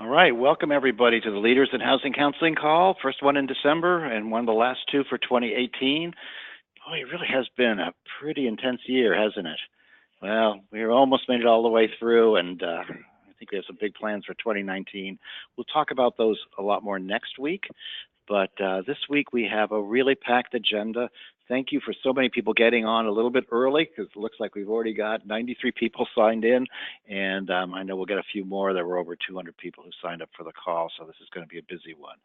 All right, welcome everybody to the Leaders in Housing Counseling call. First one in December and one of the last two for 2018. Boy, it really has been a pretty intense year, hasn't it? Well, we almost made it all the way through, and I think we have some big plans for 2019. We'll talk about those a lot more next week. But this week we have a really packed agenda. Thank you for so many people getting on a little bit early, because it looks like we've already got 93 people signed in, and I know we'll get a few more. There were over 200 people who signed up for the call, so this is going to be a busy one.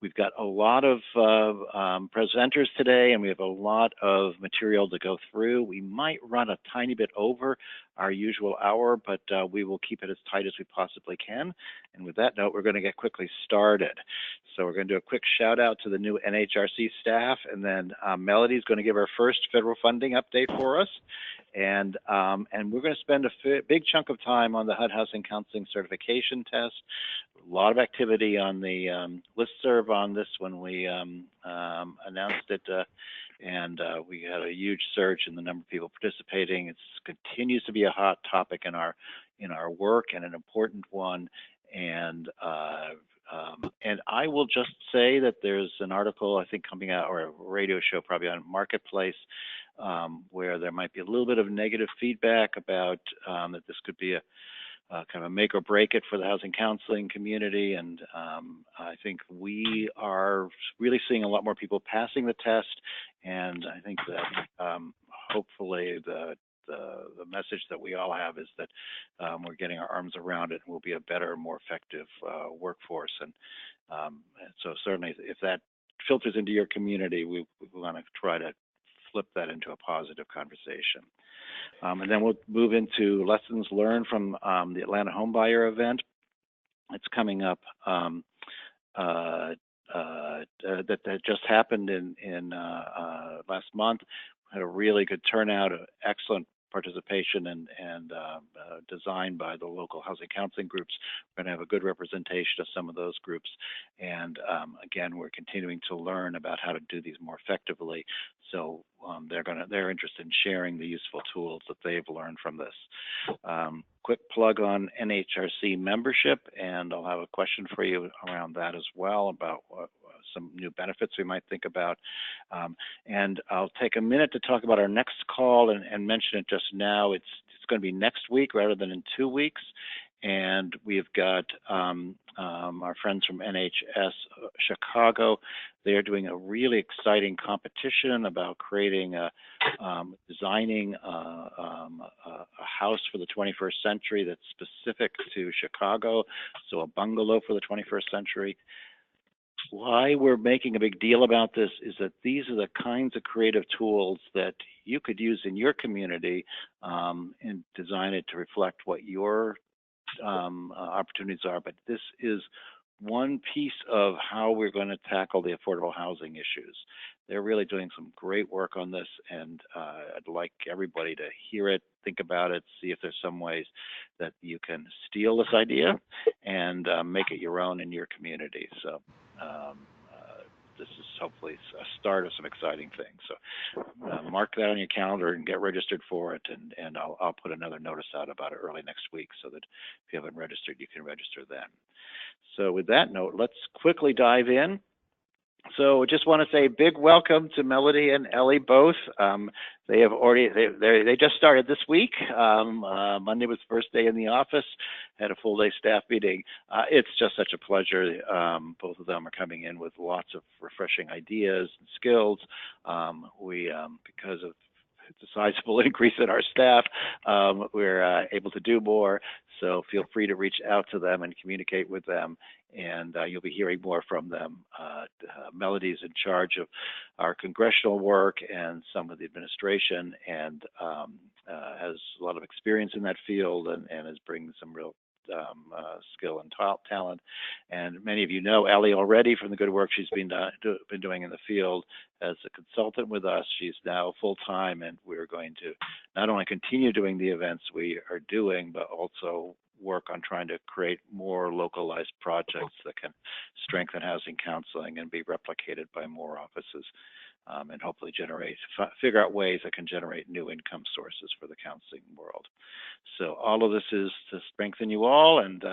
We've got a lot of presenters today, and we have a lot of material to go through. We might run a tiny bit over our usual hour, but we will keep it as tight as we possibly can. And with that note, we're going to get quickly started. So we're going to do a quick shout out to the new NHRC staff, and then Melody's going to give our first federal funding update for us. And we're going to spend a big chunk of time on the HUD Housing Counseling Certification Test. A lot of activity on the listserv on this when we announced it, and we had a huge surge in the number of people participating. It continues to be a hot topic in our work, and an important one. And I will just say that there's an article, I think, coming out, or a radio show probably on Marketplace, where there might be a little bit of negative feedback about that this could be a kind of make or break it for the housing counseling community. And I think we are really seeing a lot more people passing the test. And I think that hopefully the message that we all have is that we're getting our arms around it and we'll be a better, more effective workforce. And so certainly if that filters into your community, we want to try to flip that into a positive conversation. And then we'll move into lessons learned from the Atlanta homebuyer event. It's coming up that just happened in last month. Had a really good turnout, excellent participation, and design by the local housing counseling groups. We're going to have a good representation of some of those groups. And again, we're continuing to learn about how to do these more effectively. So they're interested in sharing the useful tools that they've learned from this. Quick plug on NHRC membership, and I'll have a question for you around that as well, about some new benefits we might think about. And I'll take a minute to talk about our next call and mention it just now. It's going to be next week rather than in 2 weeks. And we've got our friends from NHS Chicago. They're doing a really exciting competition about creating designing a house for the 21st century that's specific to Chicago, so a bungalow for the 21st century. Why we're making a big deal about this is that these are the kinds of creative tools that you could use in your community and design it to reflect what your opportunities are. But this is one piece of how we're going to tackle the affordable housing issues. They're really doing some great work on this, and I'd like everybody to hear it, think about it, see if there's some ways that you can steal this idea and make it your own in your community. So this is hopefully a start of some exciting things. So mark that on your calendar and get registered for it, and I'll put another notice out about it early next week so that if you haven't registered, you can register then. So with that note, let's quickly dive in. So just want to say a big welcome to Melody and Ellie both. They have already, they just started this week. Monday was the first day in the office, had a full day staff meeting. It's just such a pleasure. Both of them are coming in with lots of refreshing ideas and skills. Because of the sizable increase in our staff, we're able to do more. So feel free to reach out to them and communicate with them, and you'll be hearing more from them. Melody's in charge of our congressional work and some of the administration, and has a lot of experience in that field, and is bringing some real skill and talent. And many of you know Ellie already from the good work she's been doing in the field as a consultant with us. She's now full-time, and we're going to not only continue doing the events we are doing, but also work on trying to create more localized projects that can strengthen housing counseling and be replicated by more offices and hopefully figure out ways that can generate new income sources for the counseling world. So all of this is to strengthen you all, and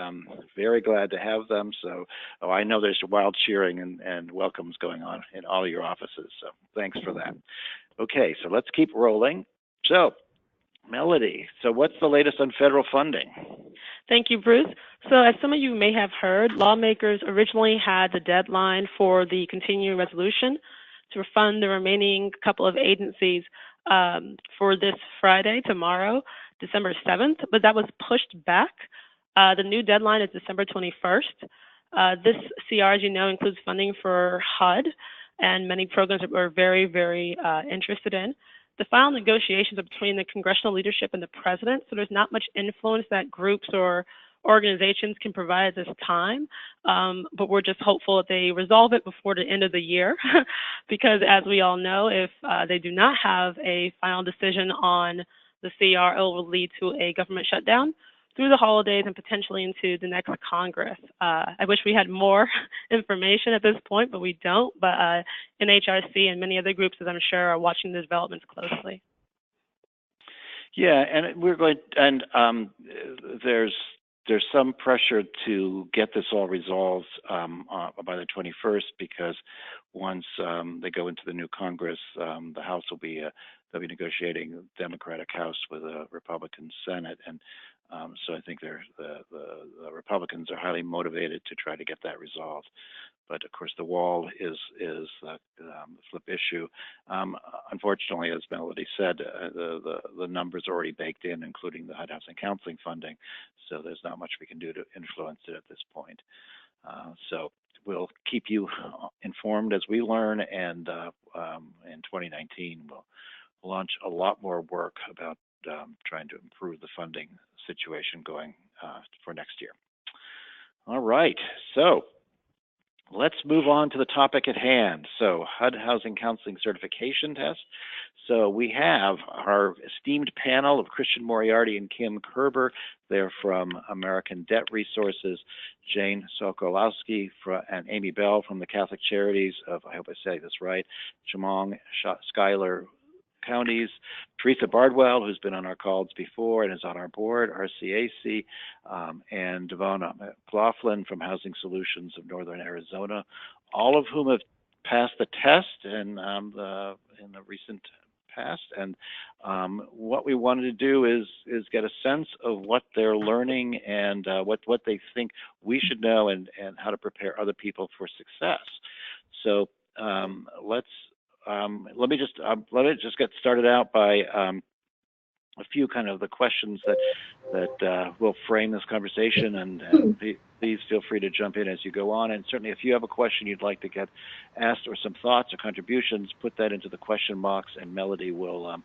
very glad to have them. So, I know there's wild cheering and welcomes going on in all of your offices. So thanks for that. Okay, so let's keep rolling. So, Melody, so what's the latest on federal funding? Thank you, Bruce. So as some of you may have heard, lawmakers originally had the deadline for the continuing resolution to fund the remaining couple of agencies for this Friday, tomorrow, December 7th, but that was pushed back. The new deadline is December 21st. This CR, as you know, includes funding for HUD and many programs that we're very, very interested in. The final negotiations are between the congressional leadership and the president, so there's not much influence that groups or organizations can provide at this time, but we're just hopeful that they resolve it before the end of the year, because as we all know, if they do not have a final decision on the CR, it will lead to a government shutdown through the holidays and potentially into the next Congress. I wish we had more information at this point, but we don't. But NHRC and many other groups, as I'm sure, are watching the developments closely. Yeah, and there's some pressure to get this all resolved by the 21st, because once they go into the new Congress, the House will be they'll be negotiating a Democratic House with a Republican Senate, and so I think the Republicans are highly motivated to try to get that resolved. But of course, the wall is the flip issue. Unfortunately, as Melody said, the numbers are already baked in, including the HUD housing counseling funding. So there's not much we can do to influence it at this point. So we'll keep you informed as we learn, and in 2019 we'll launch a lot more work about trying to improve the funding situation going for next year. All right, so let's move on to the topic at hand. So HUD Housing Counseling Certification Test. So we have our esteemed panel of Christian Moriarty and Kim Kerber. They're from American Debt Resources, Jane Sokolowski and Amy Bell from the Catholic Charities of, I hope I say this right, Chemong, Schuyler counties, Teresa Bardwell, who's been on our calls before and is on our board, RCAC, and Devona McLaughlin from Housing Solutions of Northern Arizona, all of whom have passed the test in the recent past. And what we wanted to do is get a sense of what they're learning and what they think we should know, and how to prepare other people for success. So let me just get started out by a few kind of the questions that will frame this conversation, and please feel free to jump in as you go on. And certainly, if you have a question you'd like to get asked, or some thoughts or contributions, put that into the question box, and Melody will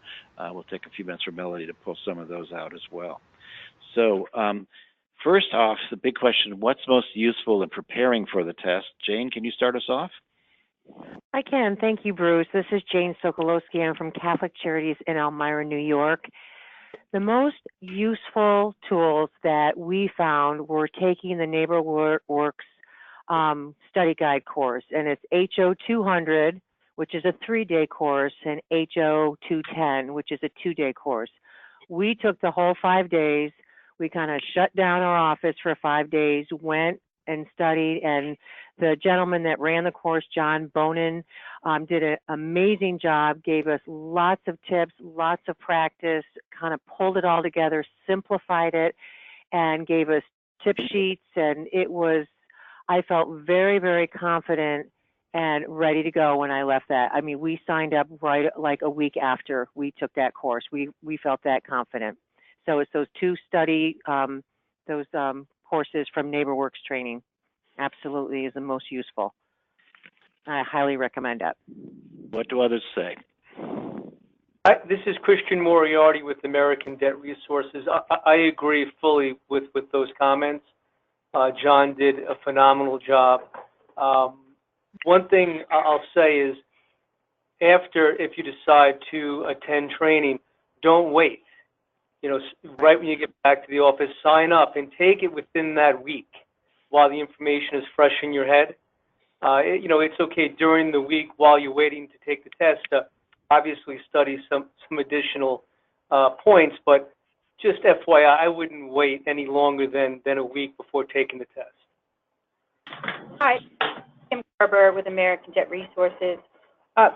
take a few minutes for Melody to pull some of those out as well. So first off, the big question: what's most useful in preparing for the test? Jane, can you start us off? I can. Thank you, Bruce. This is Jane Sokolowski. I'm from Catholic Charities in Elmira, New York. The most useful tools that we found were taking the NeighborWorks study guide course, and it's HO 200, which is a 3-day course, and HO 210, which is a 2-day course. We took the whole 5 days. We kind of shut down our office for 5 days, went and studied, and the gentleman that ran the course, John Bonin, did an amazing job, gave us lots of tips, lots of practice, kind of pulled it all together, simplified it, and gave us tip sheets, and I felt very, very confident and ready to go when I left that. I mean, we signed up right like a week after we took that course. We felt that confident. So it's those two courses from NeighborWorks training. Absolutely is the most useful. I highly recommend it. What do others say? This is Christian Moriarty with American Debt Resources. I agree fully with those comments. John did a phenomenal job. One thing I'll say is, if you decide to attend training, don't wait. Right when you get back to the office, sign up and take it within that week while the information is fresh in your head. It's okay during the week while you're waiting to take the test to obviously study some additional points, but just FYI, I wouldn't wait any longer than a week before taking the test. Hi, Kim Garber with American Debt Resources.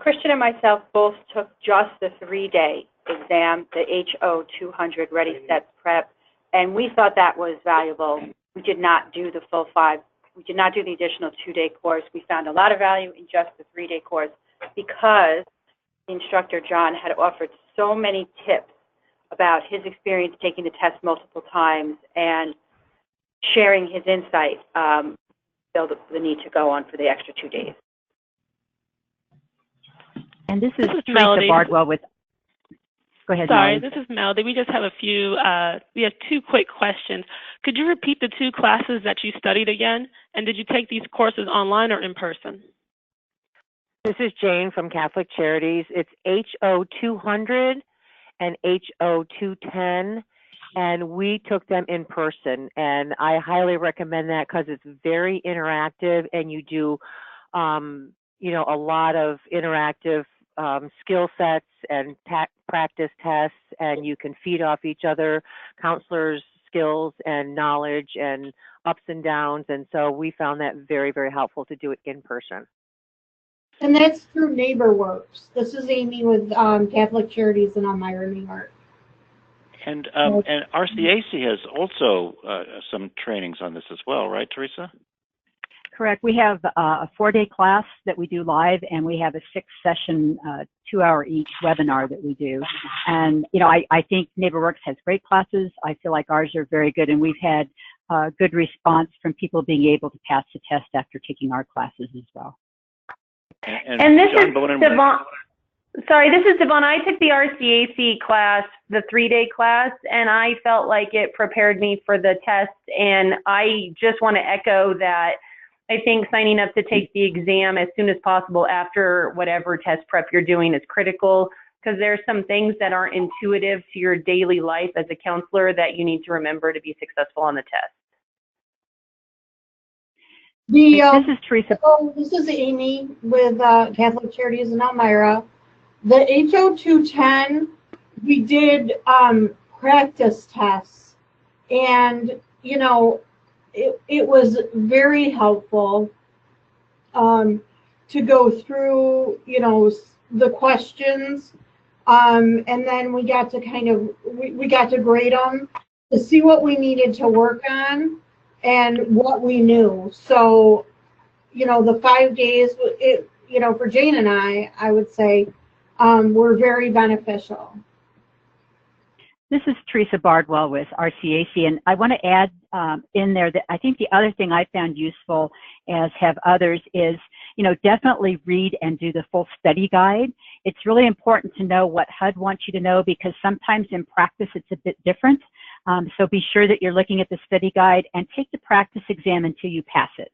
Christian and myself both took just the 3-day exam, the HO 200 Ready, Set, Prep, and we thought that was valuable. We did not do the full 5. We did not do the additional 2-day course. We found a lot of value in just the 3-day course because the instructor, John, had offered so many tips about his experience taking the test multiple times and sharing his insight. Feel the need to go on for the extra 2 days. And this is Teresa Melody. Bardwell with. Go ahead, Sorry, Melody. this is Melody. We just have we have 2 quick questions. Could you repeat the 2 classes that you studied again? And did you take these courses online or in person? This is Jane from Catholic Charities. It's HO 200 and HO 210, and we took them in person. And I highly recommend that because it's very interactive, and you do, a lot of interactive skill sets and practice tests, and you can feed off each other, counselors' skills and knowledge and ups and downs. And so we found that very, very helpful to do it in person. And that's through NeighborWorks. This is Amy with Catholic Charities in Elmira, New York. And RCAC has also some trainings on this as well, right, Teresa? Correct. We have a 4-day class that we do live, and we have a 6-session, 2-hour each webinar that we do. And, I think NeighborWorks has great classes. I feel like ours are very good, and we've had good response from people being able to pass the test after taking our classes as well. And this is Devon. Sorry, this is Devon. I took the RCAC class, the 3-day class, and I felt like it prepared me for the test. And I just want to echo that. I think signing up to take the exam as soon as possible after whatever test prep you're doing is critical, because there's some things that aren't intuitive to your daily life as a counselor that you need to remember to be successful on the test. This is Teresa. This is Amy with Catholic Charities in Elmira. The HO 210, we did practice tests, and it was very helpful to go through the questions, and then we got to we got to grade them to see what we needed to work on and what we knew. So the 5 days, for Jane and I would say were very beneficial. This is Teresa Bardwell with RCAC, and I want to add in there that I think the other thing I found useful, as have others, is definitely read and do the full study guide. It's really important to know what HUD wants you to know, because sometimes in practice it's a bit different. So be sure that you're looking at the study guide and take the practice exam until you pass it.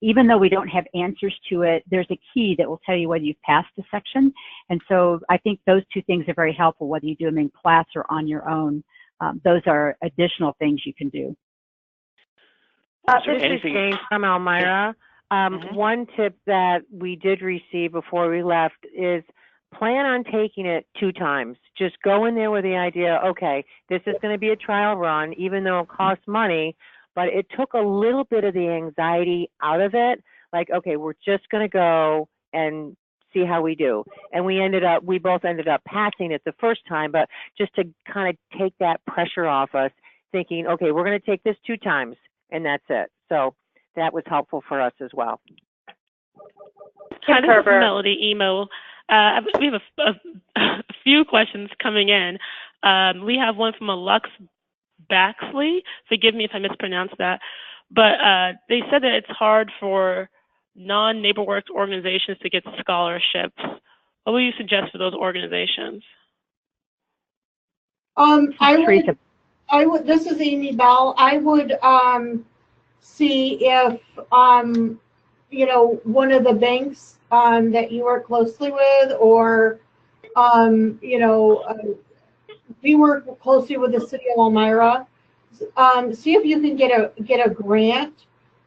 Even though we don't have answers to it, there's a key that will tell you whether you've passed a section. And so I think those 2 things are very helpful, whether you do them in class or on your own. Those are additional things you can do. This is Jane from Elmira. One tip that we did receive before we left is plan on taking it 2 times. Just go in there with the idea, okay, this is going to be a trial run, even though it costs money, but it took a little bit of the anxiety out of it. Like, okay, we're just going to go and see how we do. And we both ended up passing it the first time, but just to kind of take that pressure off us, thinking, okay, we're going to take this 2 times, and that's it. So that was helpful for us as well. Hi, this is Melody Emo. We have a few questions coming in. We have one from a Lux Baxley. Forgive me if I mispronounced that. But they said that it's hard for non-NeighborWorks organizations to get scholarships. What would you suggest for those organizations? This is Amy Bell. I would see if one of the banks that you work closely with, or we work closely with the city of Elmira. See if you can get a grant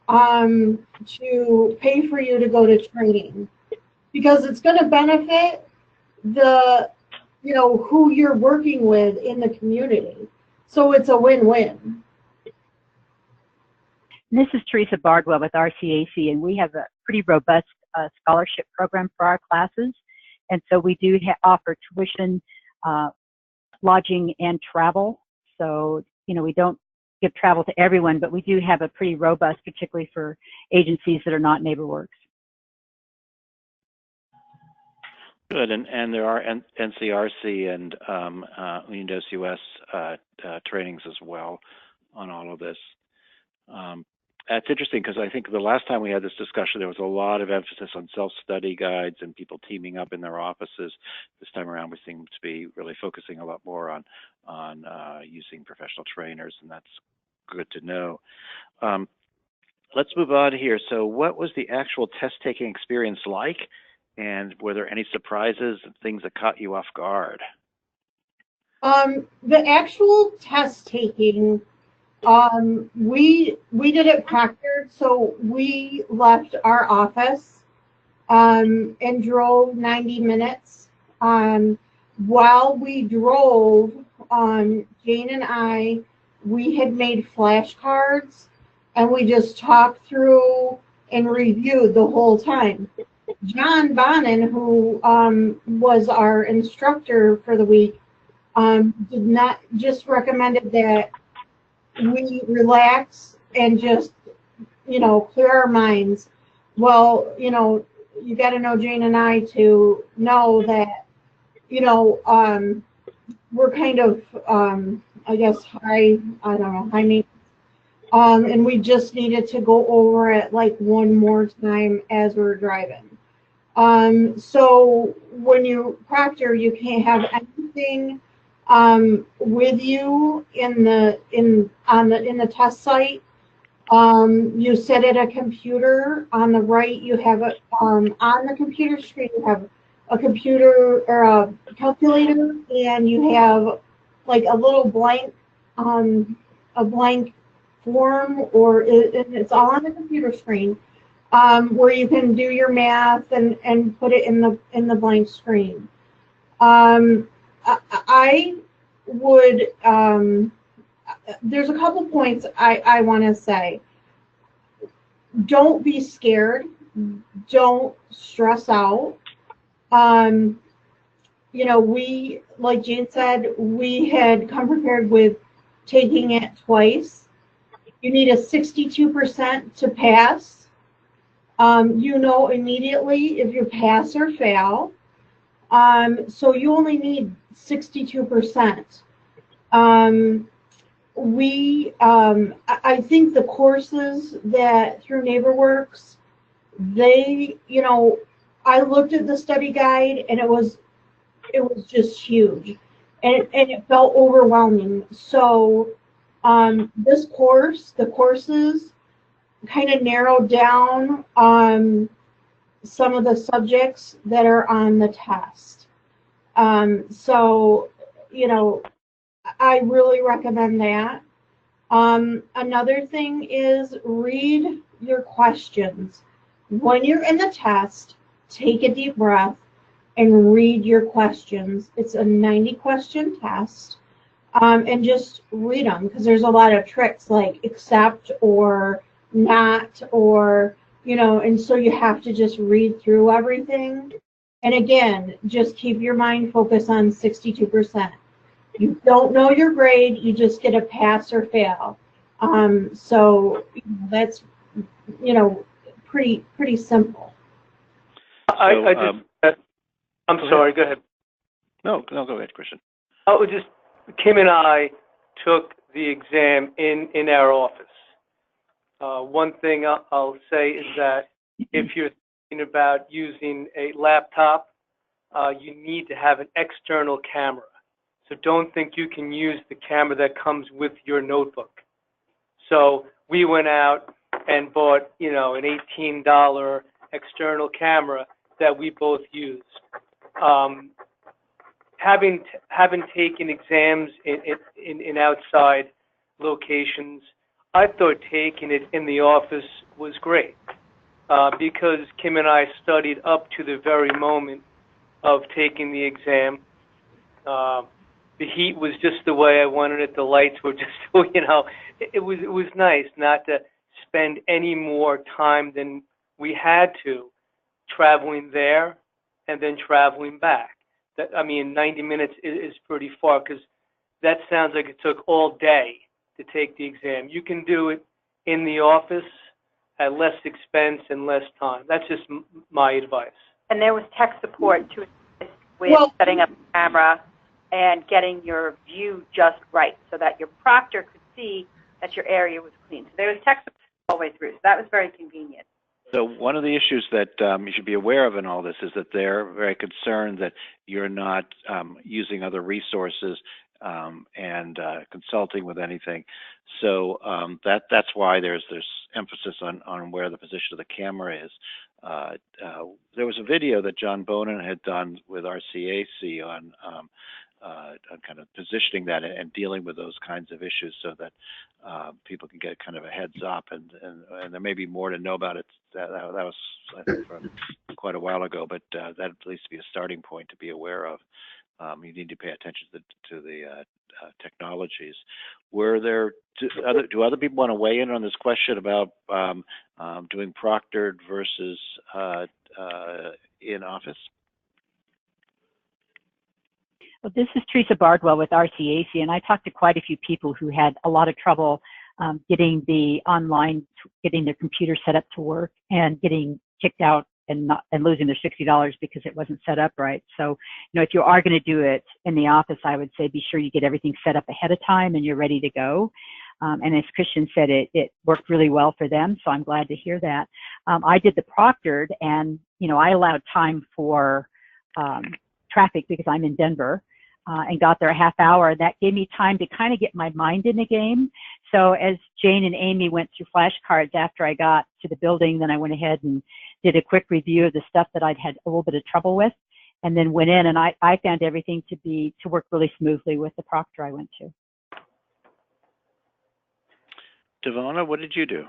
to pay for you to go to training, because it's going to benefit the, who you're working with in the community. So it's a win-win. This is Teresa Bardwell with RCAC, and we have a pretty robust scholarship program for our classes. And so we do offer tuition, lodging, and travel. So, we don't give travel to everyone, but we do have a pretty robust, particularly for agencies that are not NeighborWorks. Good, and there are NCRC and Windows US trainings as well on all of this. That's interesting, because I think the last time we had this discussion, there was a lot of emphasis on self-study guides and people teaming up in their offices. This time around, we seem to be really focusing a lot more on using professional trainers, and that's good to know. Let's move on here. So what was the actual test-taking experience like, and were there any surprises and things that caught you off guard? The actual test-taking, we did it Proctored, so we left our office and drove 90 minutes. While we drove, Jane and I, we had made flashcards, and we just talked through and reviewed the whole time. John Bonin, who was our instructor for the week, just recommended that we relax and just, clear our minds. Well, you got to know Jane and I to know that, we're kind of, I guess, high maintenance. And we just needed to go over it like one more time as we're driving. So when you proctor, you can't have anything with you in the test site. You sit at a computer. On the right, you have on the computer screen, you have a computer or a calculator, and you have like a little blank form, or it's all on the computer screen, where you can do your math and put it in the blank screen. I would, there's a couple points I want to say. Don't be scared. Don't stress out. We, like Jane said, we had come prepared with taking it twice. You need a 62% to pass. Immediately if you pass or fail. So you only need 62%. I think the courses that through NeighborWorks, I looked at the study guide, and it was just huge, and it felt overwhelming. So the courses kind of narrowed down some of the subjects that are on the test. I really recommend that. Another thing is read your questions. When you're in the test, take a deep breath and read your questions. It's a 90-question test. And just read them, because there's a lot of tricks like accept or not, or, and so you have to just read through everything. And again, just keep your mind focused on 62%. You don't know your grade, you just get a pass or fail. So that's, pretty simple. I'm sorry, go ahead. No, go ahead, Christian. Kim and I took the exam in our office. One thing I'll say is that if you're thinking about using a laptop, you need to have an external camera. So don't think you can use the camera that comes with your notebook. So we went out and bought, an $18 external camera that we both used. Having taken exams in outside locations, I thought taking it in the office was great because Kim and I studied up to the very moment of taking the exam. The heat was just the way I wanted it. The lights were just, it was nice not to spend any more time than we had to traveling there and then traveling back. 90 minutes is pretty far because that sounds like it took all day to take the exam. You can do it in the office at less expense and less time. That's just my advice. And there was tech support to assist with setting up a camera and getting your view just right so that your proctor could see that your area was clean. So there was tech support all the way through. So that was very convenient. So one of the issues that you should be aware of in all this is that they're very concerned that you're not using other resources and consulting with anything. So that's why there's emphasis on where the position of the camera is. There was a video that John Bonin had done with RCAC on kind of positioning that and dealing with those kinds of issues so that people can get kind of a heads up, and there may be more to know about it. That was, I think, from quite a while ago, but that at least be a starting point to be aware of. You need to pay attention to the technologies. Do other people want to weigh in on this question about doing proctored versus in office? Well, this is Teresa Bardwell with RCAC, and I talked to quite a few people who had a lot of trouble getting their computer set up to work and getting kicked out and losing their $60 because it wasn't set up right. So, if you are going to do it in the office, I would say be sure you get everything set up ahead of time and you're ready to go. And as Christian said, it worked really well for them, so I'm glad to hear that. I did the proctored, and I allowed time for traffic because I'm in Denver, and got there a half hour. That gave me time to kind of get my mind in the game. So as Jane and Amy went through flashcards after I got to the building, then I went ahead and did a quick review of the stuff that I'd had a little bit of trouble with, and then went in, and I found everything to work really smoothly with the proctor I went to. Devona, what did you do?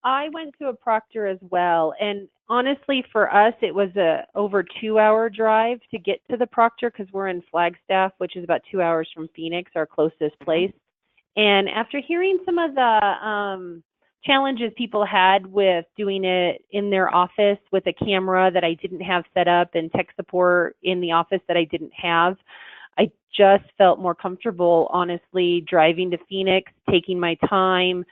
I went to a proctor as well, and honestly, for us, it was a over 2-hour drive to get to the proctor because we're in Flagstaff, which is about 2 hours from Phoenix, our closest place. And after hearing some of the challenges people had with doing it in their office with a camera that I didn't have set up and tech support in the office that I didn't have, I just felt more comfortable, honestly, driving to Phoenix, taking my time,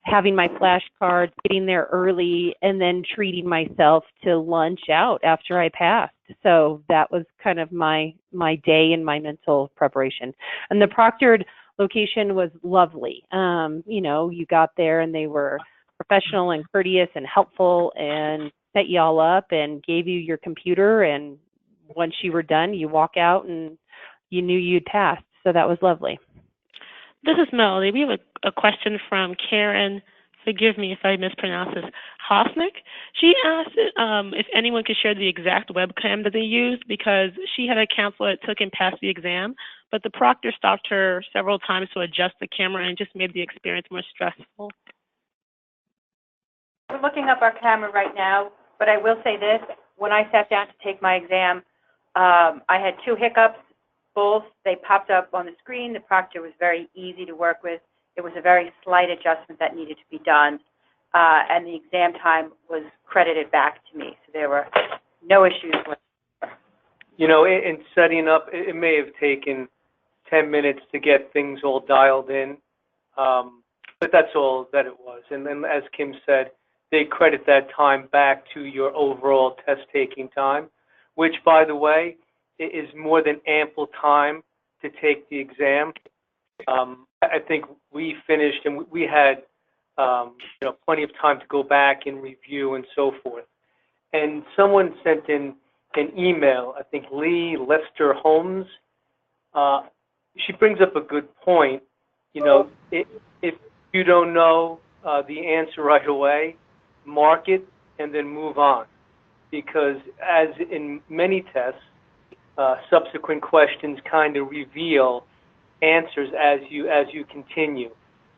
having my flashcards, getting there early, and then treating myself to lunch out after I passed. So that was kind of my day and my mental preparation. And the proctored location was lovely. You got there and they were professional and courteous and helpful and set you all up and gave you your computer. And once you were done, you walk out and you knew you'd passed. So that was lovely. This is Melody. We have a question from Karen, forgive me if I mispronounce this, Hosnick. She asked if anyone could share the exact webcam that they used because she had a counselor that took and passed the exam, but the proctor stopped her several times to adjust the camera and just made the experience more stressful. We're looking up our camera right now, but I will say this. When I sat down to take my exam, I had 2 hiccups. Both, they popped up on the screen. The proctor was very easy to work with. It was a very slight adjustment that needed to be done, and the exam time was credited back to me. So there were no issues with it. In setting up, it may have taken 10 minutes to get things all dialed in, but that's all that it was. And then, as Kim said, they credit that time back to your overall test-taking time, which, by the way, is more than ample time to take the exam. I think we finished and we had plenty of time to go back and review and so forth. And someone sent in an email, I think Lee Lester Holmes. She brings up a good point. If you don't know the answer right away, mark it and then move on. Because as in many tests, subsequent questions kind of reveal answers as you continue.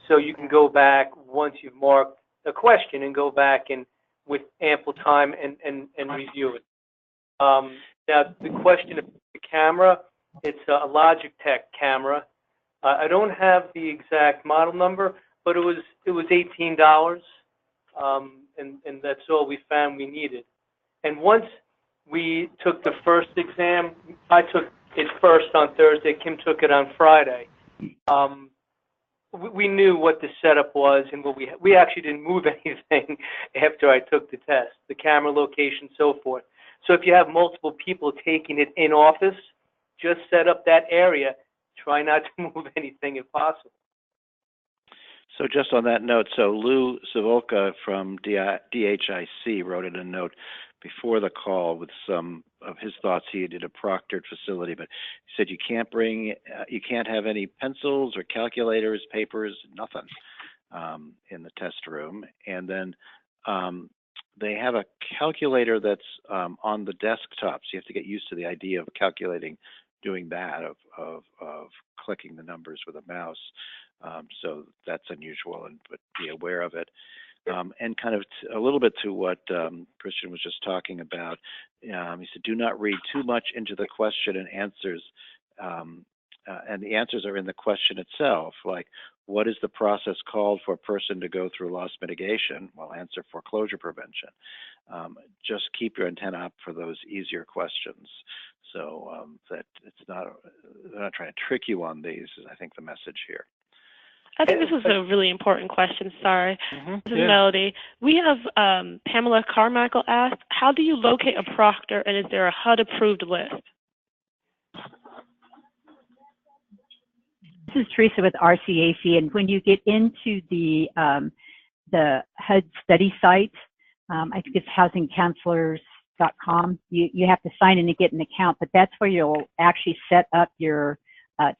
So you can go back once you've marked a question and go back and with ample time and review it. Now, the question of the camera, it's a Logitech camera. I don't have the exact model number, but it was $18, and that's all we found we needed. And once we took the first exam, I took it first on Thursday. Kim took it on Friday. We knew what the setup was, and what we actually didn't move anything after I took the test, the camera location, so forth. So if you have multiple people taking it in office, just set up that area. Try not to move anything if possible. So just on that note, so Lou Savolka from DHIC wrote in a note before the call with some of his thoughts. He did a proctored facility, but he said you can't have any pencils or calculators, papers, nothing in the test room. And then they have a calculator that's on the desktop, so you have to get used to the idea of calculating, doing that, of clicking the numbers with a mouse. So that's unusual, but be aware of it. And kind of a little bit to what Christian was just talking about, he said, do not read too much into the question and answers. And the answers are in the question itself, like, what is the process called for a person to go through loss mitigation? Well, answer foreclosure prevention. Just keep your antenna up for those easier questions. So that they're not trying to trick you on these, is I think the message here. I think this is a really important question. Sorry. This is Melody. We have Pamela Carmichael asked, how do you locate a proctor, and is there a HUD-approved list? This is Teresa with RCAC, and when you get into the HUD study site, I think it's housingcounselors.com, you have to sign in to get an account, but that's where you'll actually set up your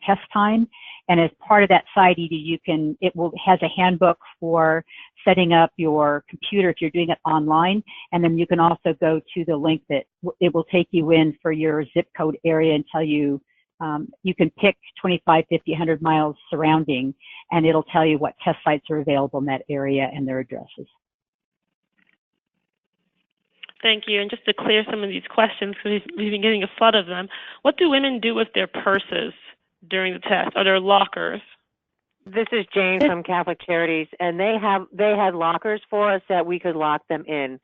test time. And as part of that site, it has a handbook for setting up your computer if you're doing it online. And then you can also go to the link that it will take you in for your zip code area and tell you, you can pick 25, 50, 100 miles surrounding, and it'll tell you what test sites are available in that area and their addresses. Thank you. And just to clear some of these questions, because we've been getting a flood of them, what do women do with their purses during the test? Are there lockers? This is Jane from Catholic Charities, and they had lockers for us that we could lock them in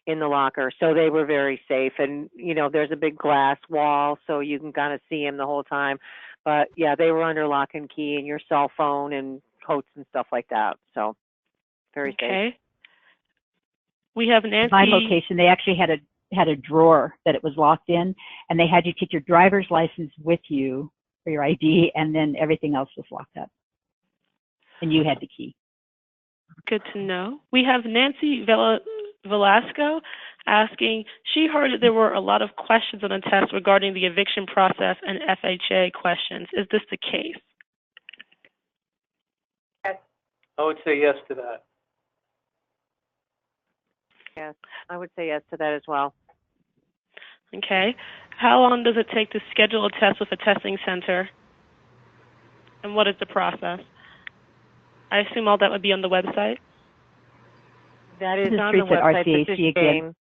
the locker, so they were very safe. And there's a big glass wall, so you can kind of see them the whole time. But yeah, they were under lock and key, and your cell phone and coats and stuff like that. So very safe. Okay. We have Nancy. My location, they actually had a drawer that it was locked in, and they had you take your driver's license with you for your ID, and then everything else was locked up, and you had the key. Good to know. We have Nancy Velasco asking, she heard that there were a lot of questions on the test regarding the eviction process and FHA questions. Is this the case? Yes. I would say yes to that. Yes, I would say yes to that as well. Okay. How long does it take to schedule a test with a testing center? And what is the process? I assume all that would be on the website? That is on the website. This is Jane.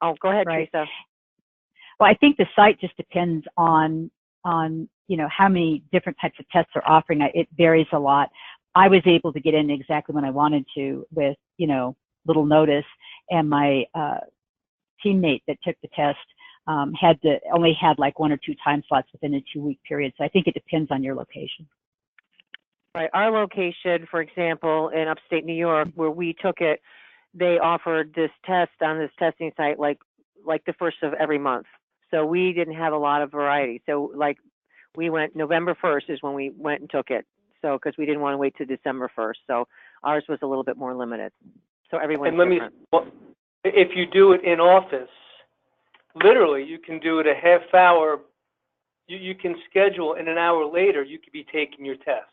Oh, go ahead, right. Teresa. Well, I think the site just depends on how many different types of tests they're offering. It varies a lot. I was able to get in exactly when I wanted to with, little notice, and my teammate that took the test only had like 1 or 2 time slots within a 2-week period. So I think it depends on your location. Right. Our location, for example, in upstate New York, where we took it, they offered this test on this testing site like the first of every month. So we didn't have a lot of variety. So we went November 1st is when we went and took it. So because we didn't want to wait till December 1st. So ours was a little bit more limited. So everyone's different. If you do it in office, literally you can do it a half hour. You can schedule, and an hour later you could be taking your test.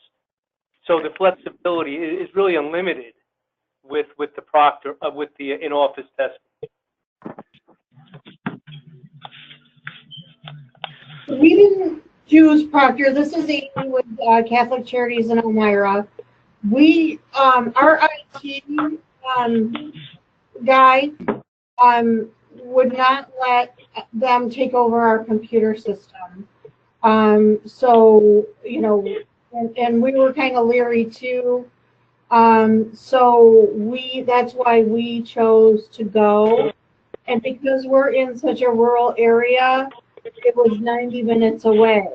So the flexibility is really unlimited with the proctor with the in-office testing. We didn't choose proctor. This is Amy with Catholic Charities in Elmira. our IT guy would not let them take over our computer system. So, and we were kind of leery too. So that's why we chose to go. And because we're in such a rural area, it was 90 minutes away.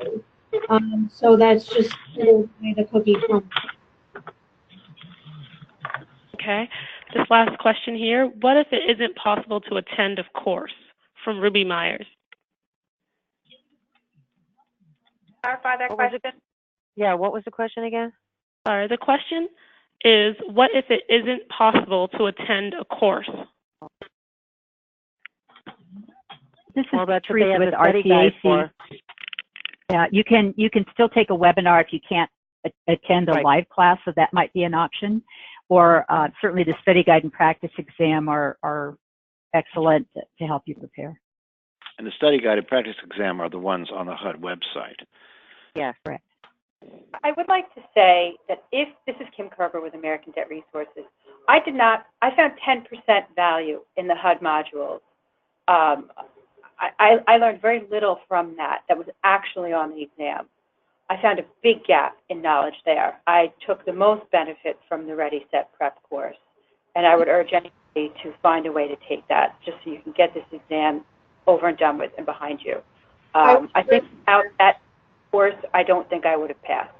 So that's just the way the cookie crumbles. Okay. This last question here. What if it isn't possible to attend a course? From Ruby Myers. Clarify that question? Yeah, what was the question again? Sorry, the question is, what if it isn't possible to attend a course? This is Teresa with RCAC. Yeah, you can still take a webinar if you can't attend a live class, so that might be an option. Or certainly the study guide and practice exam are excellent to help you prepare. And the study guide and practice exam are the ones on the HUD website. Yes, correct. I would like to say that this is Kim Kerber with American Debt Resources. I found 10% value in the HUD modules. I learned very little from that was actually on the exam. I found a big gap in knowledge there. I took the most benefit from the Ready, Set, Prep course, and I would urge anybody to find a way to take that just so you can get this exam over and done with and behind you. I think without that course, I don't think I would have passed.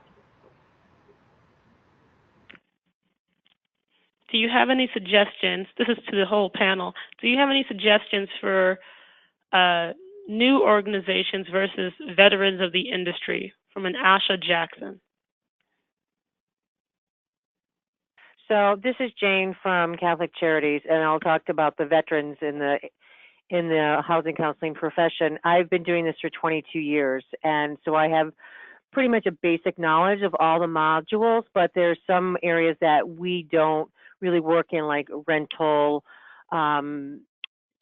Do you have any suggestions? This is to the whole panel. Do you have any suggestions for new organizations versus veterans of the industry? From an Asha Jackson. So this is Jane from Catholic Charities, and I'll talk about the veterans in the housing counseling profession. I've been doing this for 22 years, and so I have pretty much a basic knowledge of all the modules, but there's some areas that we don't really work in, like rental,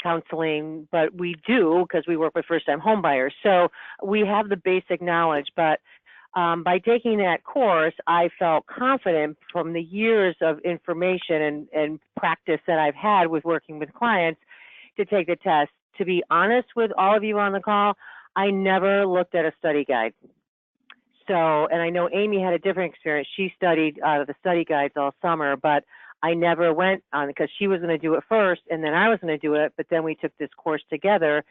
counseling, but we do because we work with first-time homebuyers. So we have the basic knowledge, but by taking that course, I felt confident from the years of information and practice that I've had with working with clients to take the test. To be honest with all of you on the call, I never looked at a study guide. So, and I know Amy had a different experience. She studied the study guides all summer, but I never went on because she was going to do it first and then I was going to do it, but then we took this course together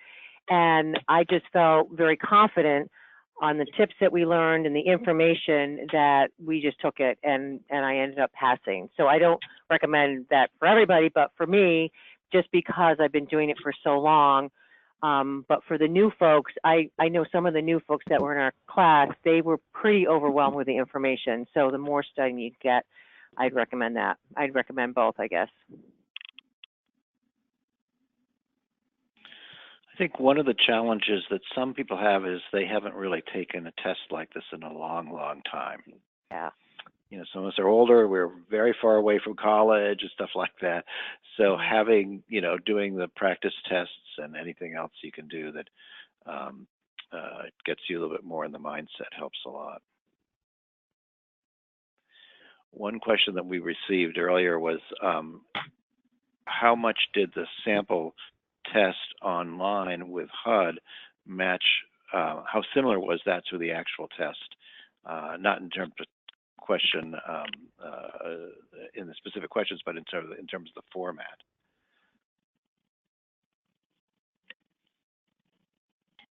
and I just felt very confident on the tips that we learned and the information that we just took it and I ended up passing. So I don't recommend that for everybody, but for me, just because I've been doing it for so long. But for the new folks, I know some of the new folks that were in our class, they were pretty overwhelmed with the information. So the more studying you get, I'd recommend that. I'd recommend both, I guess. I think one of the challenges that some people have is they haven't really taken a test like this in a long, long time. Yeah. Some of us are older, we're very far away from college and stuff like that. So having, doing the practice tests and anything else you can do that gets you a little bit more in the mindset helps a lot. One question that we received earlier was how much did the sample test online with HUD match, how similar was that to the actual test? Not in terms of question, in the specific questions, but in terms of the format.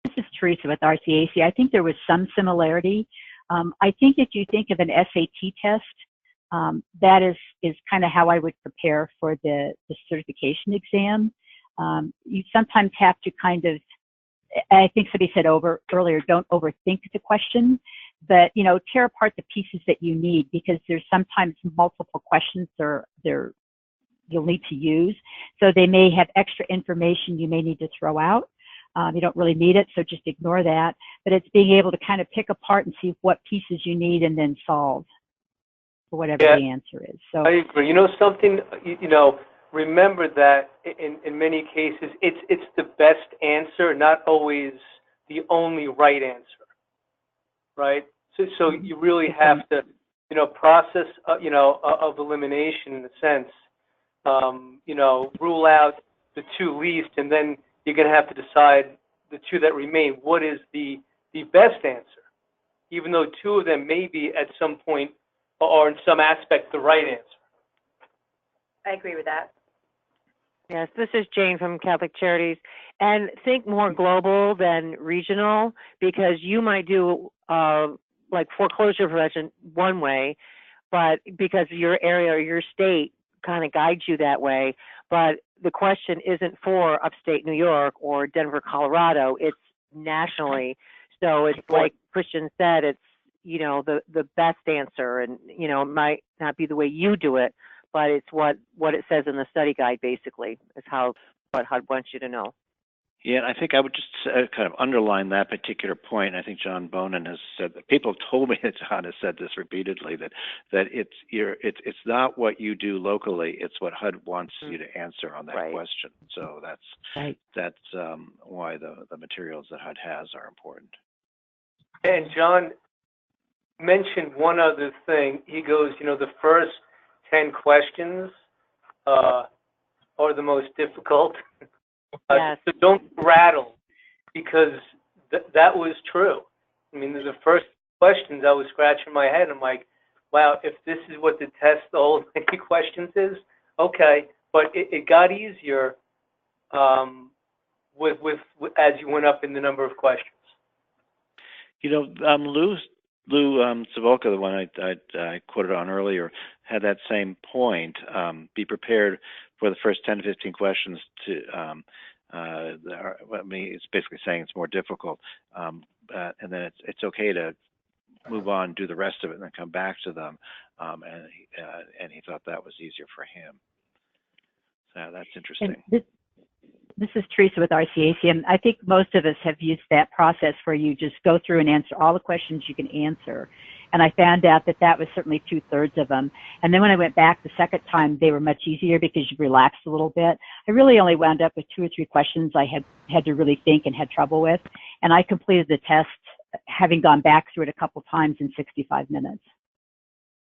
This is Teresa with RCAC. I think there was some similarity. I think if you think of an SAT test, that is kind of how I would prepare for the certification exam. You sometimes have to kind of, I think somebody said earlier, don't overthink the question, but tear apart the pieces that you need because there's sometimes multiple questions you'll need to use. So they may have extra information you may need to throw out. You don't really need it, so just ignore that. But it's being able to kind of pick apart and see what pieces you need and then solve for whatever the answer is. So I agree. Something, remember that in many cases, it's the best answer, not always the only right answer, right? So you really have to process, of elimination in a sense. Rule out the two least, and then you're going to have to decide the two that remain. What is the best answer? Even though two of them may be at some point or in some aspect the right answer. I agree with that. Yes, this is Jane from Catholic Charities. And think more global than regional, because you might do like foreclosure prevention one way, but because your area or your state kind of guides you that way. But the question isn't for upstate New York or Denver, Colorado. It's nationally. So it's like Christian said, it's, the best answer. And, it might not be the way you do it, but it's what it says in the study guide, basically, is what HUD wants you to know. Yeah, and I think I would just kind of underline that particular point. I think John Bonin has said that people have told me that John has said this repeatedly, that it's not what you do locally, it's what HUD wants you to answer on that question. So that's why the materials that HUD has are important. And John mentioned one other thing. He goes, the first 10 questions are the most difficult. Yes. So don't rattle, because that was true. I mean, the first questions, I was scratching my head. I'm like, wow, if this is what the test, the whole 20 questions is, okay. But it got easier with as you went up in the number of questions. Lou Savolka, the one I quoted on earlier, had that same point. Be prepared for the first 10 to 15 questions to, it's basically saying it's more difficult. And then it's okay to move on, do the rest of it, and then come back to them. And he thought that was easier for him. So that's interesting. This is Teresa with RCAC, and I think most of us have used that process where you just go through and answer all the questions you can answer. And I found out that was certainly 2/3 of them. And then when I went back the second time, they were much easier because you relaxed a little bit. I really only wound up with 2 or 3 questions I had to really think and had trouble with. And I completed the test, having gone back through it a couple times, in 65 minutes.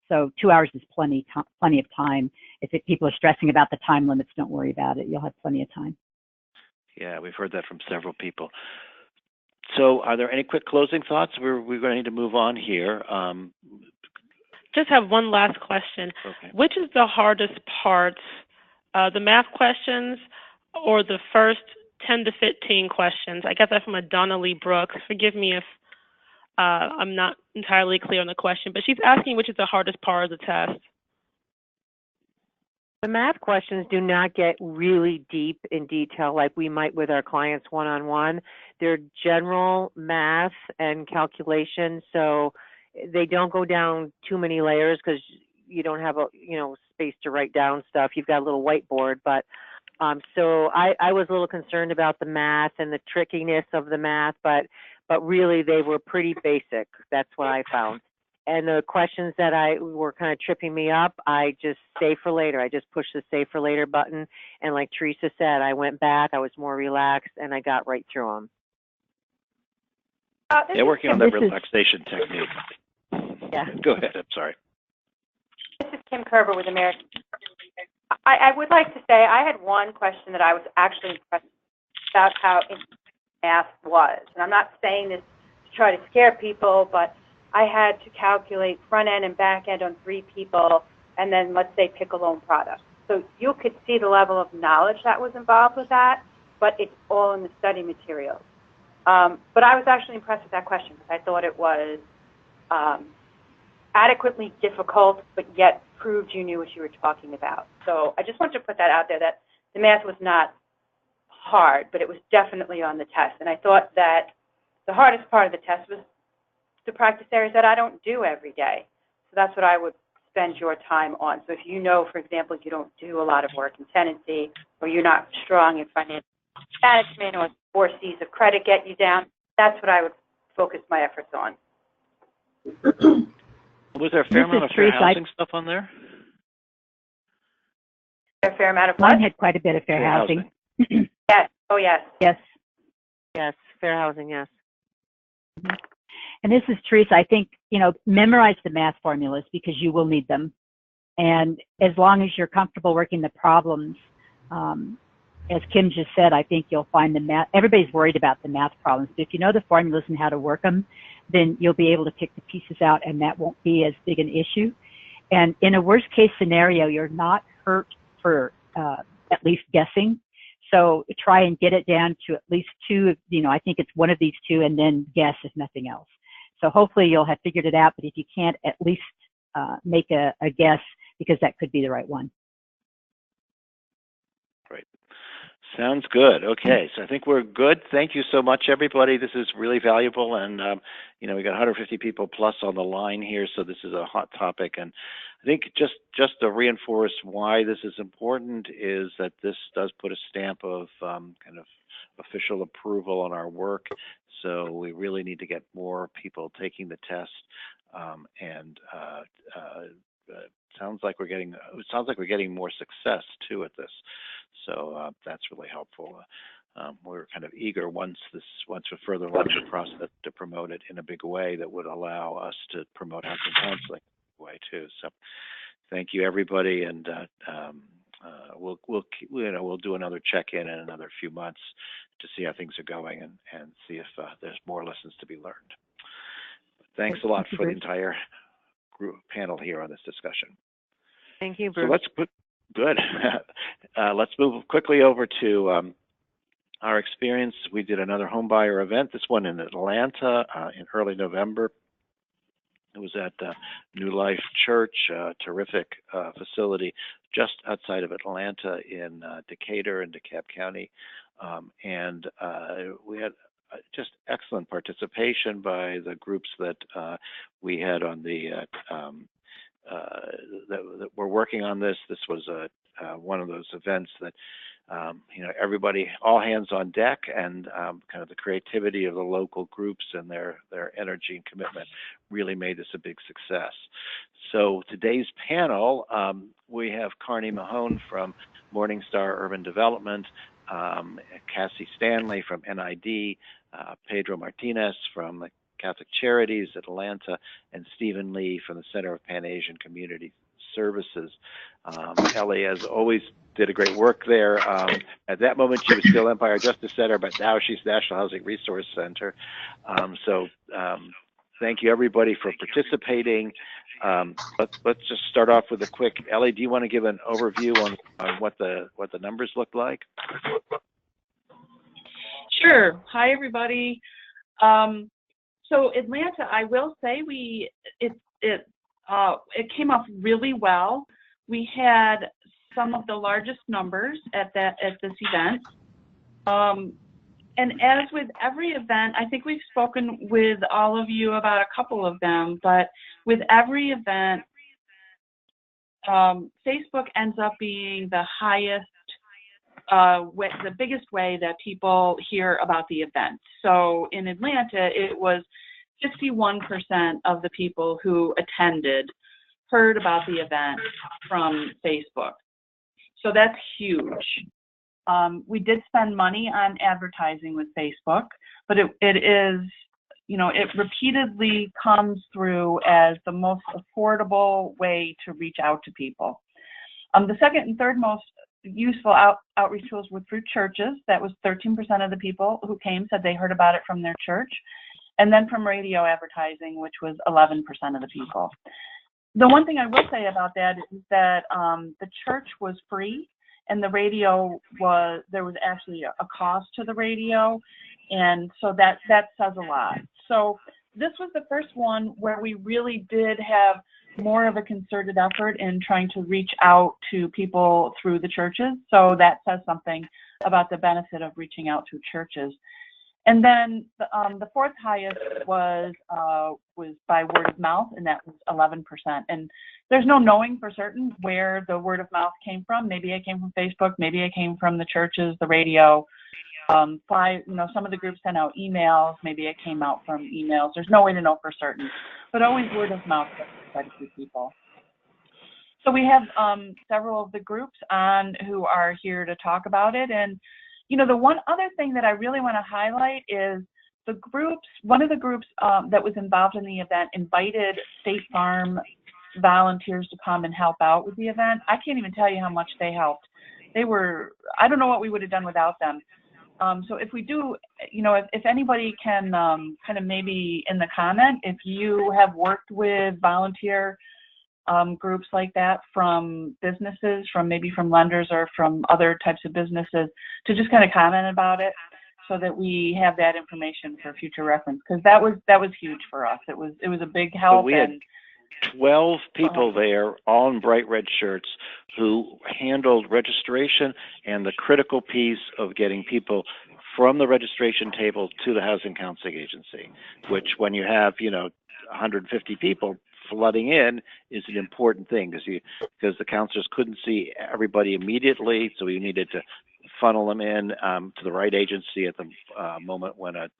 So 2 hours is plenty of time. If people are stressing about the time limits, don't worry about it. You'll have plenty of time. Yeah, we've heard that from several people. So are there any quick closing thoughts? We're going to need to move on here. Just have one last question. Okay. Which is the hardest part, the math questions or the first 10 to 15 questions? I got that from a Donna Lee Brooks. Forgive me if I'm not entirely clear on the question, but she's asking which is the hardest part of the test. The math questions do not get really deep in detail like we might with our clients one-on-one. They're general math and calculation, so they don't go down too many layers because you don't have space to write down stuff. You've got a little whiteboard, but so I was a little concerned about the math and the trickiness of the math, but really they were pretty basic. That's what I found. And the questions that were kind of tripping me up, I just save for later. I just pushed the save for later button. And like Teresa said, I went back, I was more relaxed, and I got right through them. Working on that relaxation technique. Yeah. Go ahead, I'm sorry. This is Kim Kerber with American. I would like to say I had one question that I was actually impressed about how math was. And I'm not saying this to try to scare people, but I had to calculate front end and back end on 3 people, and then let's say pick a loan product. So you could see the level of knowledge that was involved with that, but it's all in the study materials. But I was actually impressed with that question because I thought it was adequately difficult, but yet proved you knew what you were talking about. So I just wanted to put that out there, that the math was not hard, but it was definitely on the test. And I thought that the hardest part of the test was to practice areas that I don't do every day. So that's what I would spend your time on. So if you know, for example, you don't do a lot of work in tenancy, or you're not strong in financial management, or 4 C's of credit get you down, that's what I would focus my efforts on. Was there a fair amount of fair housing stuff on there? A fair amount of what? Mine had quite a bit of fair housing. Yes. Oh, yes. Yes. Yes. Fair housing, yes. And this is Teresa. I think, memorize the math formulas because you will need them. And as long as you're comfortable working the problems, as Kim just said, I think you'll find the math. Everybody's worried about the math problems, but if you know the formulas and how to work them, then you'll be able to pick the pieces out, and that won't be as big an issue. And in a worst case scenario, you're not hurt for at least guessing. So try and get it down to at least two. I think it's one of these two, and then guess if nothing else. So hopefully you'll have figured it out. But if you can't, at least make a guess, because that could be the right one. Great. Sounds good. Okay, so I think we're good. Thank you so much, everybody. This is really valuable, and we got 150 people plus on the line here, so this is a hot topic. And I think just to reinforce why this is important is that this does put a stamp of kind of official approval on our work. So we really need to get more people taking the test, and sounds like we're getting more success too at this. So that's really helpful. We're kind of eager once we're further along in the process to promote it in a big way that would allow us to promote housing counseling in a way too. So thank you, everybody, and we'll do another check-in in another few months to see how things are going and see if there's more lessons to be learned. Thanks a lot for the entire group panel here on this discussion. Thank you, Bruce. So let's move quickly over to our experience. We did another homebuyer event, this one in Atlanta in early November. It was at New Life Church, a terrific facility just outside of Atlanta in Decatur in DeKalb County. And we had just excellent participation by the groups that we had on the that were working on this. This was one of those events that everybody, all hands on deck, and kind of the creativity of the local groups and their energy and commitment really made this a big success. So today's panel, we have Carney Mahone from Morningstar Urban Development, Cassie Stanley from NID, Pedro Martinez from the Catholic Charities Atlanta, and Stephen Lee from the Center of Pan-Asian Community Services. Ellie, as always, did a great work there. At that moment, she was still Empire Justice Center, but now she's National Housing Resource Center. So thank you, everybody, for participating. Let's just start off with a quick. Ellie, do you want to give an overview on what the numbers look like? Sure. Hi, everybody. So Atlanta, I will say it came off really well. We had some of the largest numbers at this event. And as with every event, I think we've spoken with all of you about a couple of them, but with every event, Facebook ends up being the highest, the biggest way that people hear about the event. So in Atlanta, it was 51% of the people who attended heard about the event from Facebook. So that's huge. We did spend money on advertising with Facebook, but it is, it repeatedly comes through as the most affordable way to reach out to people. The second and third most useful outreach tools were through churches. That was 13% of the people who came said they heard about it from their church. And then from radio advertising, which was 11% of the people. The one thing I will say about that is that the church was free, and the radio there was actually a cost to the radio, and so that says a lot. So this was the first one where we really did have more of a concerted effort in trying to reach out to people through the churches. So that says something about the benefit of reaching out through churches. And then the fourth highest was by word of mouth, and that was 11%. And there's no knowing for certain where the word of mouth came from. Maybe it came from Facebook, maybe it came from the churches, the radio. Some of the groups sent out emails, maybe it came out from emails. There's no way to know for certain, but always word of mouth gets quite a few people. So we have several of the groups on who are here to talk about it. And the one other thing that I really want to highlight is one of the groups that was involved in the event invited State Farm volunteers to come and help out with the event. I can't even tell you how much they helped. I don't know what we would have done without them. So if we do, if anybody can kind of maybe in the comment, if you have worked with volunteer groups like that from businesses, maybe from lenders or from other types of businesses, to just kind of comment about it so that we have that information for future reference, because that was huge for us. It was a big help. So we had 12 people there, all in bright red shirts, who handled registration and the critical piece of getting people from the registration table to the housing counseling agency, which when you have, 150 people flooding in is an important thing because the counselors couldn't see everybody immediately, so we needed to funnel them in to the right agency at the moment when a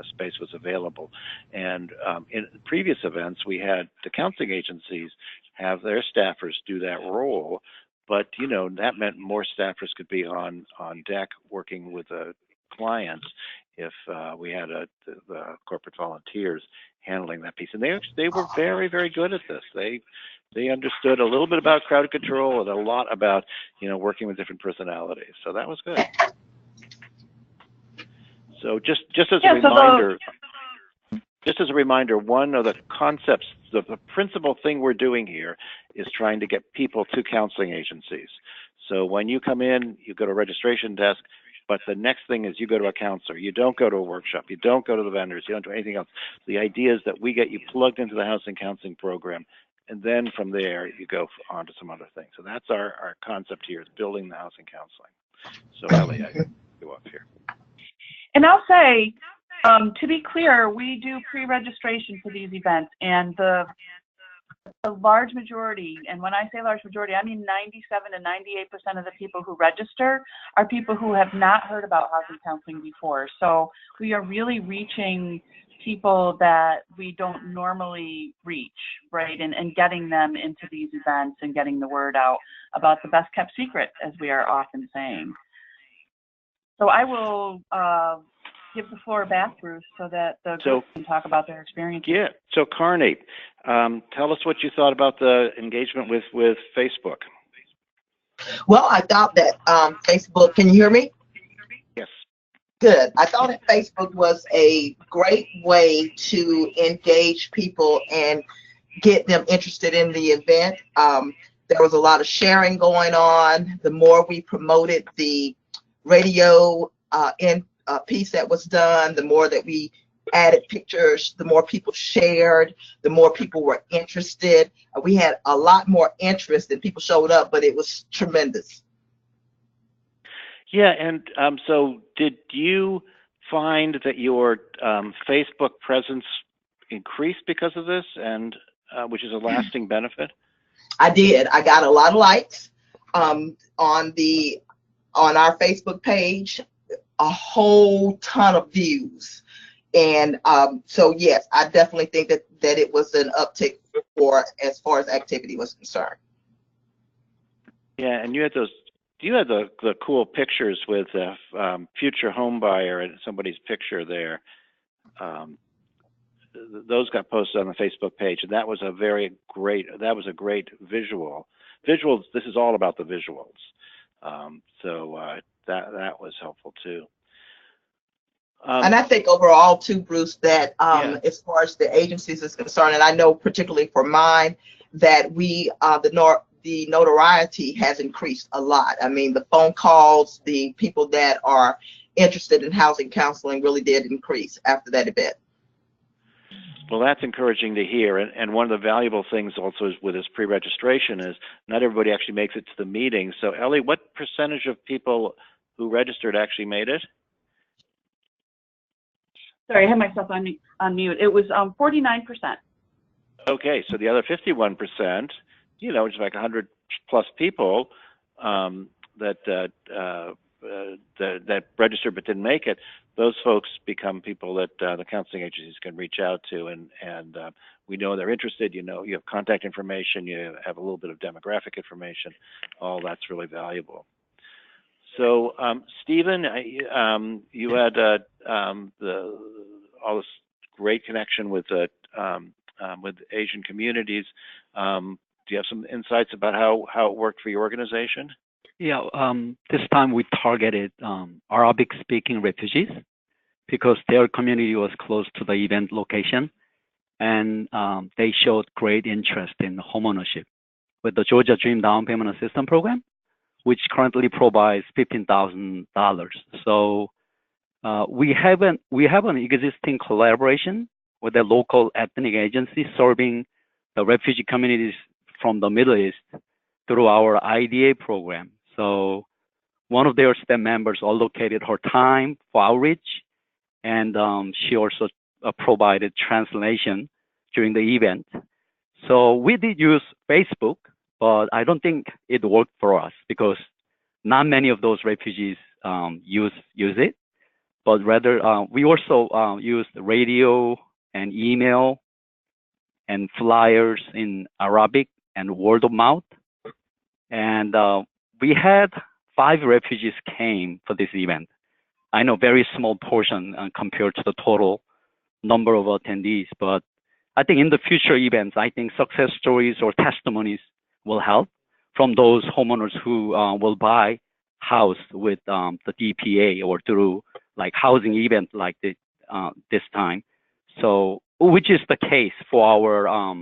space was available. And in previous events, we had the counseling agencies have their staffers do that role, but that meant more staffers could be on deck working with the clients if we had the corporate volunteers handling that piece. And they were very, very good at this. They understood a little bit about crowd control and a lot about, working with different personalities. So that was good. So just as a reminder, one of the concepts, the principal thing we're doing here is trying to get people to counseling agencies. So when you come in, you go to a registration desk, but the next thing is you go to a counselor. You don't go to a workshop. You don't go to the vendors. You don't do anything else. The idea is that we get you plugged into the housing counseling program, and then from there you go on to some other things. So that's our concept here, is building the housing counseling. So Ellie, I go up here. And I'll say, to be clear, we do pre-registration for these events, and the large majority, and when I say large majority, I mean 97 to 98% of the people who register are people who have not heard about housing counseling before. So we are really reaching people that we don't normally reach, right? And getting them into these events and getting the word out about the best kept secret, as we are often saying. So I will give the floor back, Bruce, so that the group can talk about their experience. Yeah. So Carney, tell us what you thought about the engagement with Facebook. Well, I thought that Facebook, can you hear me? Yes. Good. I thought that Facebook was a great way to engage people and get them interested in the event. There was a lot of sharing going on. The more we promoted the radio piece that was done, the more that we added pictures, the more people shared, the more people were interested. We had a lot more interest than people showed up, but it was tremendous. Yeah, and so did you find that your Facebook presence increased because of this, and which is a lasting benefit? I did. I got a lot of likes on our Facebook page, a whole ton of views. And so, yes, I definitely think that it was an uptick as far as activity was concerned. Yeah, and you had the cool pictures with future home buyer and somebody's picture there. Those got posted on the Facebook page, and that was a great visual. Visuals, this is all about the visuals. So that was helpful too. And I think overall too, Bruce, that as far as the agencies is concerned, and I know particularly for mine, that the notoriety has increased a lot. I mean, the phone calls, the people that are interested in housing counseling really did increase after that event. Well, that's encouraging to hear. And one of the valuable things also is with this pre-registration is not everybody actually makes it to the meeting. So Ellie, what percentage of people who registered actually made it? Sorry, I had myself on mute. It was 49%. Okay, so the other 51%, which is like 100 plus people that registered but didn't make it, those folks become people that the counseling agencies can reach out to, and we know they're interested. You have contact information, you have a little bit of demographic information. All that's really valuable. So, Stephen, you had all this great connection with Asian communities. Do you have some insights about how it worked for your organization? Yeah, this time we targeted Arabic-speaking refugees because their community was close to the event location, and they showed great interest in homeownership with the Georgia Dream Down Payment Assistance Program, which currently provides $15,000. So we have an existing collaboration with a local ethnic agency serving the refugee communities from the Middle East through our IDA program. So one of their staff members allocated her time for outreach, and she also provided translation during the event. So we did use Facebook, but I don't think it worked for us because not many of those refugees use it. But rather, we also used radio and email and flyers in Arabic and word of mouth. And we had 5 refugees came for this event. I know very small portion compared to the total number of attendees, but I think in the future events, I think success stories or testimonies will help from those homeowners who will buy house with the DPA or through like housing event like this time. So, which is the case for our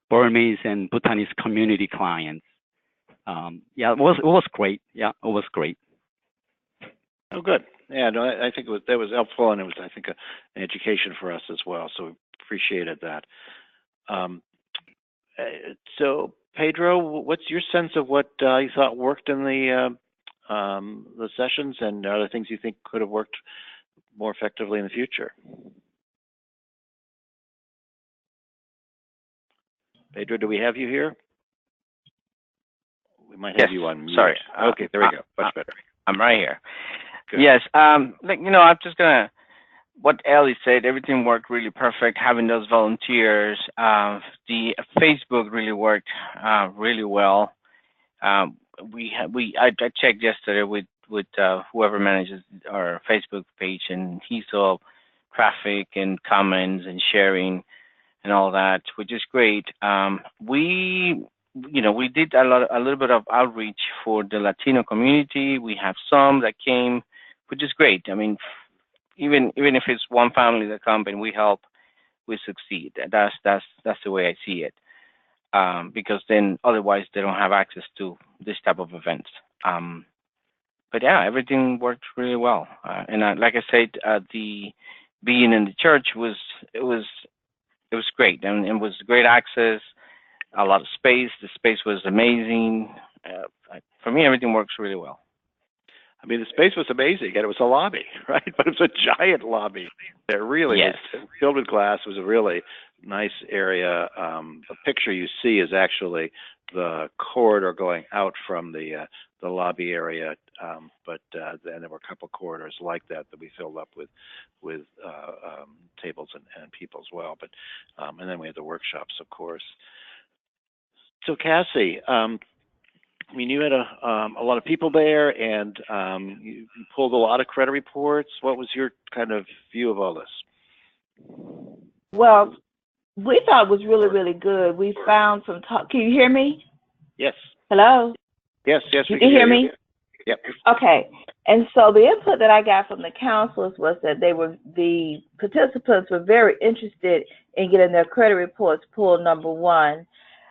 Burmese and Bhutanese community clients. Yeah, it was great. Yeah, it was great. Oh, good. Yeah, no, I think that was helpful, and it was, I think, an education for us as well. So we appreciated that. So, Pedro, what's your sense of what you thought worked in the sessions, and are there things you think could have worked more effectively in the future? Pedro, do we have you here? We might have you on mute. Sorry. Okay, there we go. Much better. I'm right here. Good. Yes. Like, I'm just gonna. What Ellie said, everything worked really perfect. Having those volunteers, the Facebook really worked really well. I checked yesterday with whoever manages our Facebook page, and he saw traffic and comments and sharing and all that, which is great. We did a little bit of outreach for the Latino community. We have some that came, which is great. I mean, even if it's one family that comes and we help, we succeed. That's the way I see it. Because then otherwise they don't have access to this type of events. But yeah, everything worked really well. And like I said, the being in the church was great, and it was great access, a lot of space. The space was amazing. For me, everything works really well. I mean, the space was amazing, and it was a lobby, right? But it was a giant lobby. It really was filled with glass. It was a really nice area. The picture you see is actually the corridor going out from the lobby area, but then there were a couple corridors like that we filled up with tables and people as well. But and then we had the workshops, of course. So Cassie, I mean, you had a lot of people there, and you pulled a lot of credit reports. What was your kind of view of all this? Well, we thought it was really, really good. We found some talk. Can you hear me? Yes. Hello? Yes, you can hear me? Yep. Okay. And so the input that I got from the counselors was that the participants were very interested in getting their credit reports pulled, number one.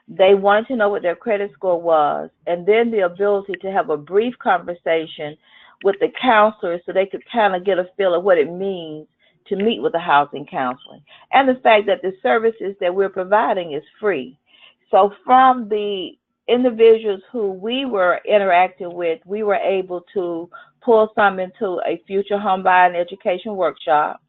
They wanted to know what their credit score was, and then the ability to have a brief conversation with the counselors so they could kind of get a feel of what it means to meet with a housing counseling, and the fact that the services that we're providing is free. So from the individuals who we were interacting with, we were able to pull some into a future home buying education workshop.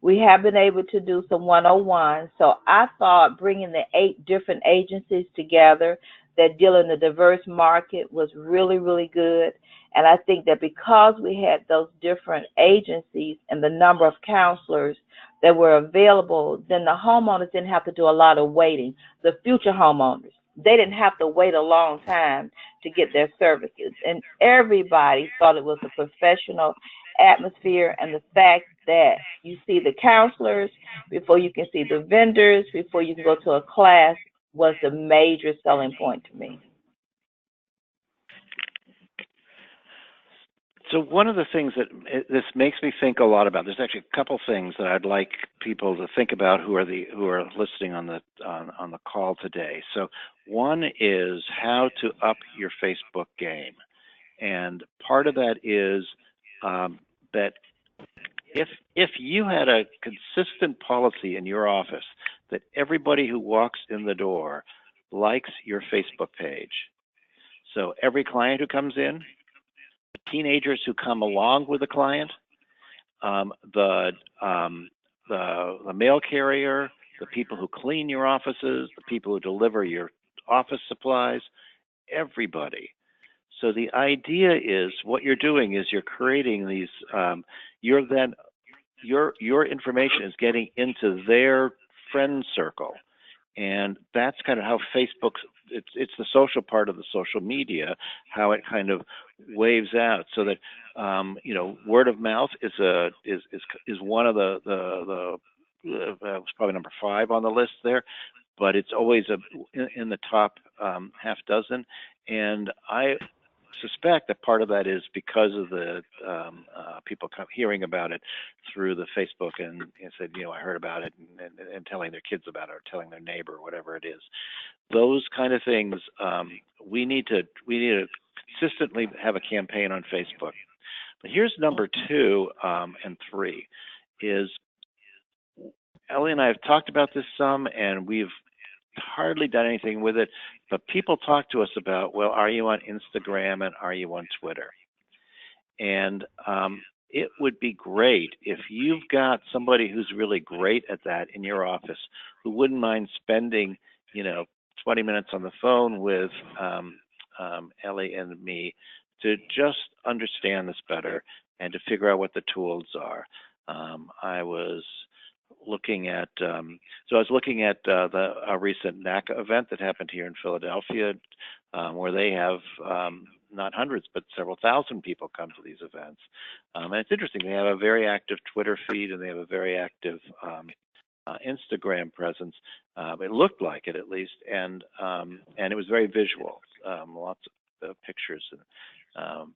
We have been able to do some 101. So I thought bringing the 8 different agencies together that deal in the diverse market was really, really good. And I think that because we had those different agencies and the number of counselors that were available, then the homeowners didn't have to do a lot of waiting. The future homeowners they didn't have to wait a long time to get their services. And everybody thought it was a professional atmosphere, and the fact that you see the counselors before you can see the vendors, before you can go to a class, was the major selling point to me. So one of the things that this makes me think a lot about, there's actually a couple things that I'd like people to think about who are listening on the call today. So one is how to up your Facebook game, and part of that is that if you had a consistent policy in your office that everybody who walks in the door likes your Facebook page, so every client who comes in, the teenagers who come along with the client, the mail carrier, the people who clean your offices, the people who deliver your office supplies, everybody. So the idea is what you're doing is you're creating these, your information is getting into their friend circle. And that's kind of how Facebook's, it's the social part of the social media, how it kind of waves out, so that word of mouth is one of the it's probably number 5 on the list there, but it's always in the top half dozen. And I suspect that part of that is because of the people hearing about it through the Facebook and said, I heard about it, and telling their kids about it, or telling their neighbor, or whatever it is. Those kind of things, we need to consistently have a campaign on Facebook. But here's number 2 and 3 is, Ellie and I have talked about this some, and we've hardly done anything with it, but people talk to us about, well, are you on Instagram and are you on Twitter? And it would be great if you've got somebody who's really great at that in your office, who wouldn't mind spending, 20 minutes on the phone with Ellie and me to just understand this better and to figure out what the tools are. I was looking at a recent NACA event that happened here in Philadelphia, where they have not hundreds but several thousand people come to these events, and it's interesting. They have a very active Twitter feed, and they have a very active Instagram presence. It looked like it, at least, and it was very visual. Lots of pictures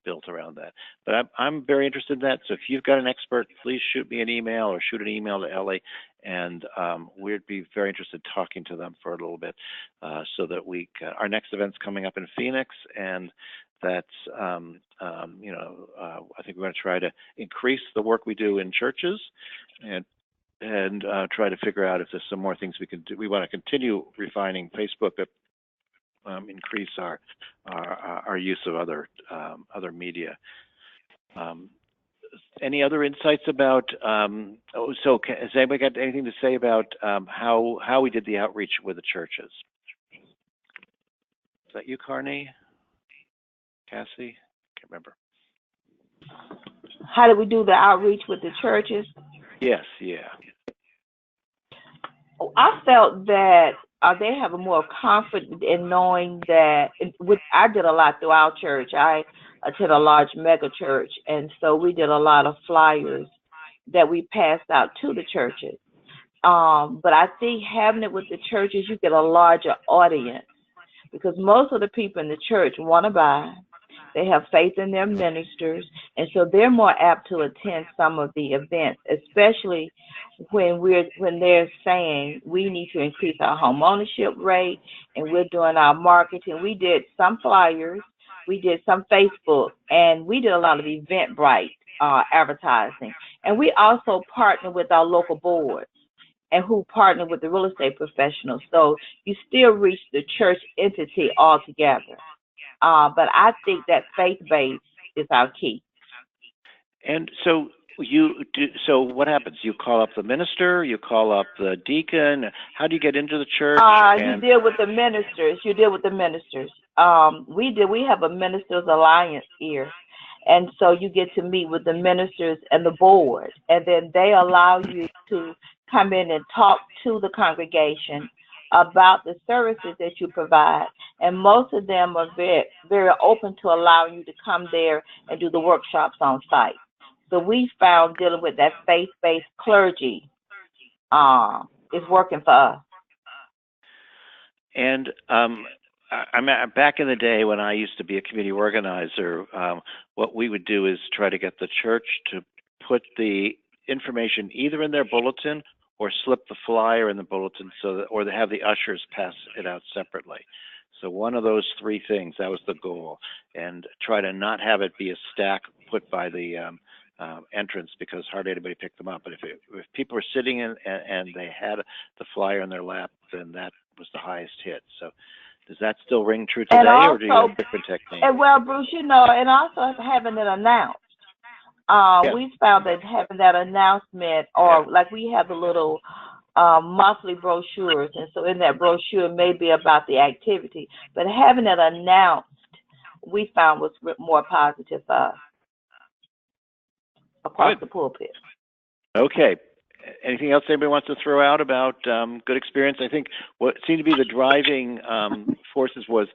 built around that. But I'm very interested in that. So if you've got an expert, please shoot me an email or shoot an email to Ellie, and we'd be very interested in talking to them for a little bit, so that our next event's coming up in Phoenix, and that's I think we're going to try to increase the work we do in churches, and try to figure out if there's some more things we can do. We want to continue refining Facebook, but increase our use of other media. Any other insights about? So has anybody got anything to say about how we did the outreach with the churches? Is that you, Carney? Cassie? Can't remember. How did we do the outreach with the churches? Yes, yeah. I felt that they have a more confidence in knowing that, I did a lot through our church. I attend a large mega church, and so we did a lot of flyers that we passed out to the churches. But I think having it with the churches, you get a larger audience, because most of the people in the church want to buy. They have faith in their ministers, and so they're more apt to attend some of the events, especially when they're saying we need to increase our home ownership rate, and we're doing our marketing. We did some flyers, we did some Facebook, and we did a lot of Eventbrite advertising. And we also partnered with our local boards, and who partnered with the real estate professionals. So you still reach the church entity altogether. But I think that faith-based is our key. And so so what happens? You call up the minister, you call up the deacon. How do you get into the church? You deal with the ministers. We have a ministers alliance here. And so you get to meet with the ministers and the board, and then they allow you to come in and talk to the congregation about the services that you provide. And most of them are very, very open to allowing you to come there and do the workshops on site. So we found dealing with that faith-based clergy is working for us. And I'm back in the day when I used to be a community organizer, what we would do is try to get the church to put the information either in their bulletin or slip the flyer in the bulletin, so that, or they have the ushers pass it out separately. So one of those three things, that was the goal, and try to not have it be a stack put by the entrance, because hardly anybody picked them up. But if people were sitting in and they had the flyer in their lap, then that was the highest hit. So does that still ring true today, Also, or do you have different techniques? Well, Bruce, you know, and also having it announced. We found that having that announcement, or like we have the little monthly brochures, and so in that brochure may be about the activity, but having it announced, we found was more positive for us across the pulpit. Okay. Anything else anybody wants to throw out about good experience? I think what seemed to be the driving forces was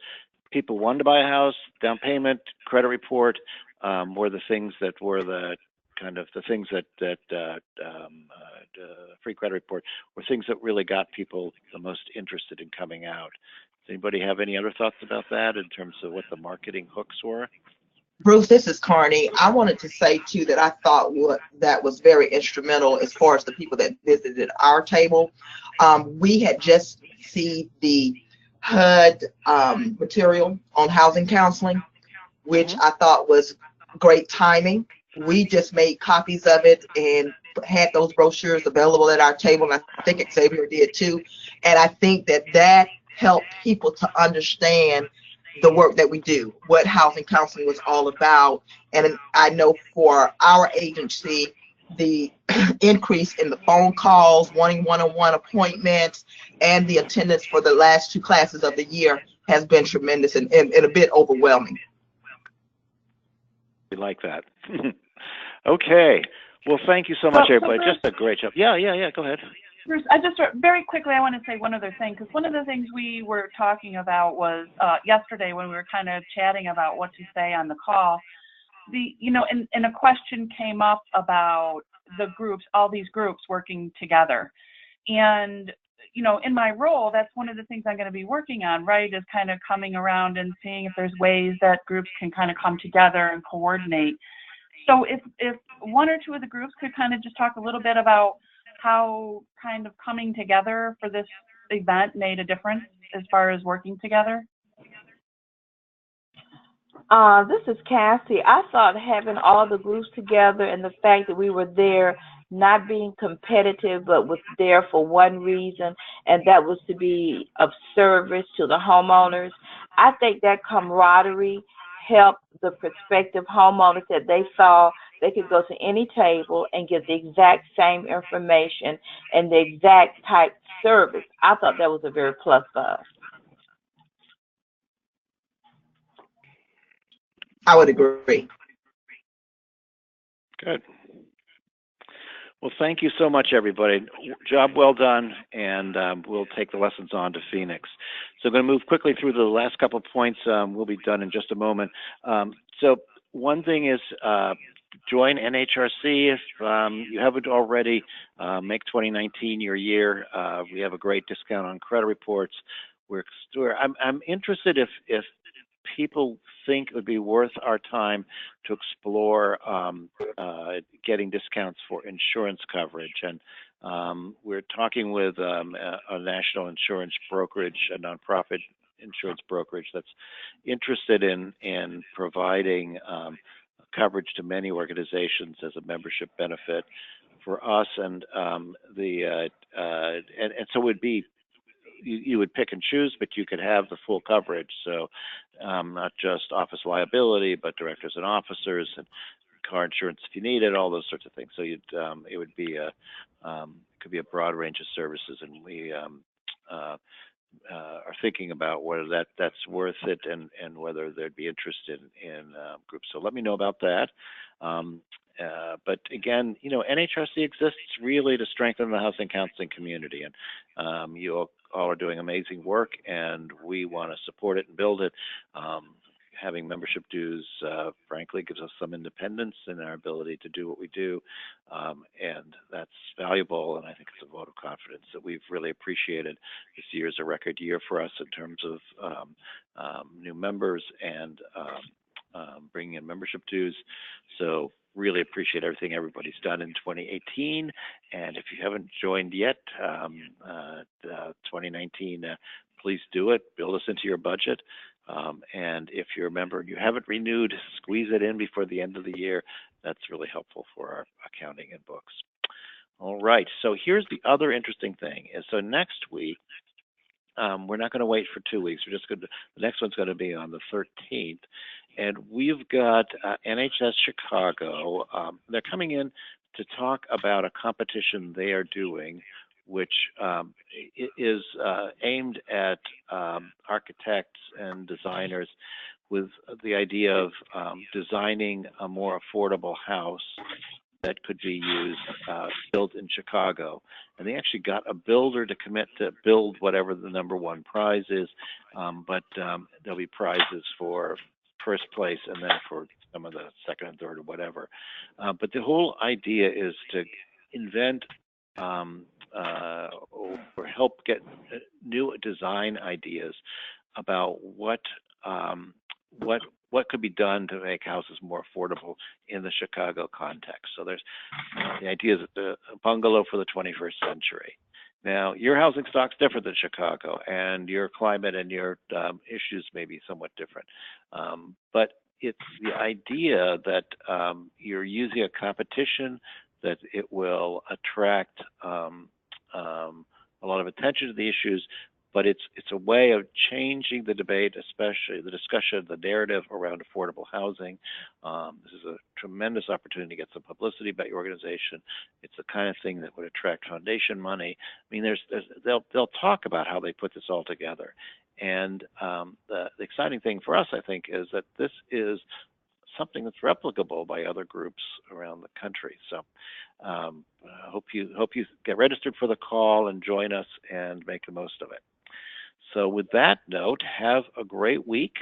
people wanted to buy a house, down payment, credit report, were the things that were the kind of the things that free credit report were things that really got people the most interested in coming out. Does anybody have any other thoughts about that in terms of what the marketing hooks were? Bruce, this is Carney. I wanted to say too that I thought that was very instrumental as far as the people that visited our table. We had just seen the HUD material on housing counseling, which I thought was great timing. We just made copies of it and had those brochures available at our table, and I think Xavier did too. And I think that helped people to understand the work that we do, what housing counseling was all about. And I know for our agency, the increase in the phone calls, wanting one-on-one appointments, and the attendance for the last two classes of the year has been tremendous and a bit overwhelming. We like that. Okay. Well, thank you so much, everybody. Just a great job. Yeah. Go ahead. Bruce, I just very quickly, I want to say one other thing, because one of the things we were talking about was yesterday when we were kind of chatting about what to say on the call. And a question came up about the groups, all these groups working together, and in my role, that's one of the things I'm going to be working on, right? Is kind of coming around and seeing if there's ways that groups can kind of come together and coordinate. So if one or two of the groups could kind of just talk a little bit about how kind of coming together for this event made a difference as far as working together? This is Cassie. I thought having all the groups together and the fact that we were there not being competitive, but was there for one reason, and that was to be of service to the homeowners. I think that camaraderie helped the prospective homeowners, that they saw they could go to any table and get the exact same information and the exact type service. I thought that was a very plus for us. I would agree. Good. Well, thank you so much, everybody. Job well done, and we'll take the lessons on to Phoenix. So I'm going to move quickly through the last couple of points. We'll be done in just a moment. So one thing is join NHRC if you haven't already. Make 2019 your year. We have a great discount on credit reports. I'm interested if people think it would be worth our time to explore getting discounts for insurance coverage. And we're talking with a national insurance brokerage, a nonprofit insurance brokerage that's interested in providing coverage to many organizations as a membership benefit for us. And so it would be, you would pick and choose, but you could have the full coverage. So not just office liability, but directors and officers, and car insurance if you need it, all those sorts of things. So it would be could be a broad range of services, and we are thinking about whether that's worth it, and whether there'd be interest in groups. So let me know about that. But again, NHRC exists really to strengthen the housing counseling community, and you all are doing amazing work, and we want to support it and build it. Having membership dues, frankly, gives us some independence in our ability to do what we do, and that's valuable, and I think it's a vote of confidence that we've really appreciated. This year is a record year for us in terms of new members and bringing in membership dues. So really appreciate everything everybody's done in 2018. And if you haven't joined yet, 2019, please do it. Build us into your budget. And if you're a member and you haven't renewed, squeeze it in before the end of the year. That's really helpful for our accounting and books. All right, so here's the other interesting thing. So next week, we're not going to wait for 2 weeks. We're just going to, the next one's going to be on the 13th. And we've got NHS Chicago. They're coming in to talk about a competition they are doing, which is aimed at architects and designers with the idea of designing a more affordable house that could be used, built in Chicago. And they actually got a builder to commit to build whatever the #1 prize is, but there'll be prizes for first place and then for some of the second and third or whatever. But the whole idea is to invent or help get new design ideas about what could be done to make houses more affordable in the Chicago context. So there's the idea is a bungalow for the 21st century. Now, your housing stock's different than Chicago, and your climate and your issues may be somewhat different. But it's the idea that you're using a competition, that it will attract a lot of attention to the issues, but it's a way of changing the debate, especially the discussion, the narrative around affordable housing. This is a tremendous opportunity to get some publicity about your organization. It's the kind of thing that would attract foundation money. I mean, they'll talk about how they put this all together. And the exciting thing for us, I think, is that this is something that's replicable by other groups around the country. So hope you get registered for the call and join us and make the most of it. So with that note, have a great week.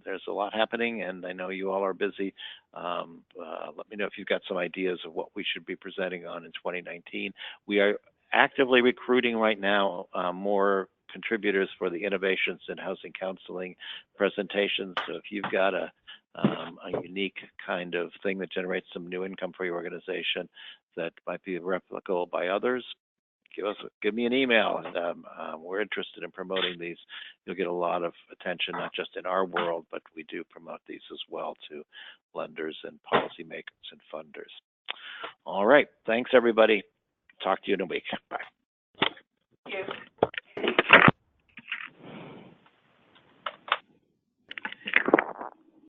There's a lot happening, and I know you all are busy. Let me know if you've got some ideas of what we should be presenting on in 2019. We are actively recruiting right now more contributors for the Innovations in Housing Counseling presentations. So if you've got a unique kind of thing that generates some new income for your organization that might be replicable by others, give me an email, and we're interested in promoting these. You'll get a lot of attention, not just in our world, but we do promote these as well to lenders and policymakers and funders. All right, thanks everybody. Talk to you in a week. Bye. Thank you.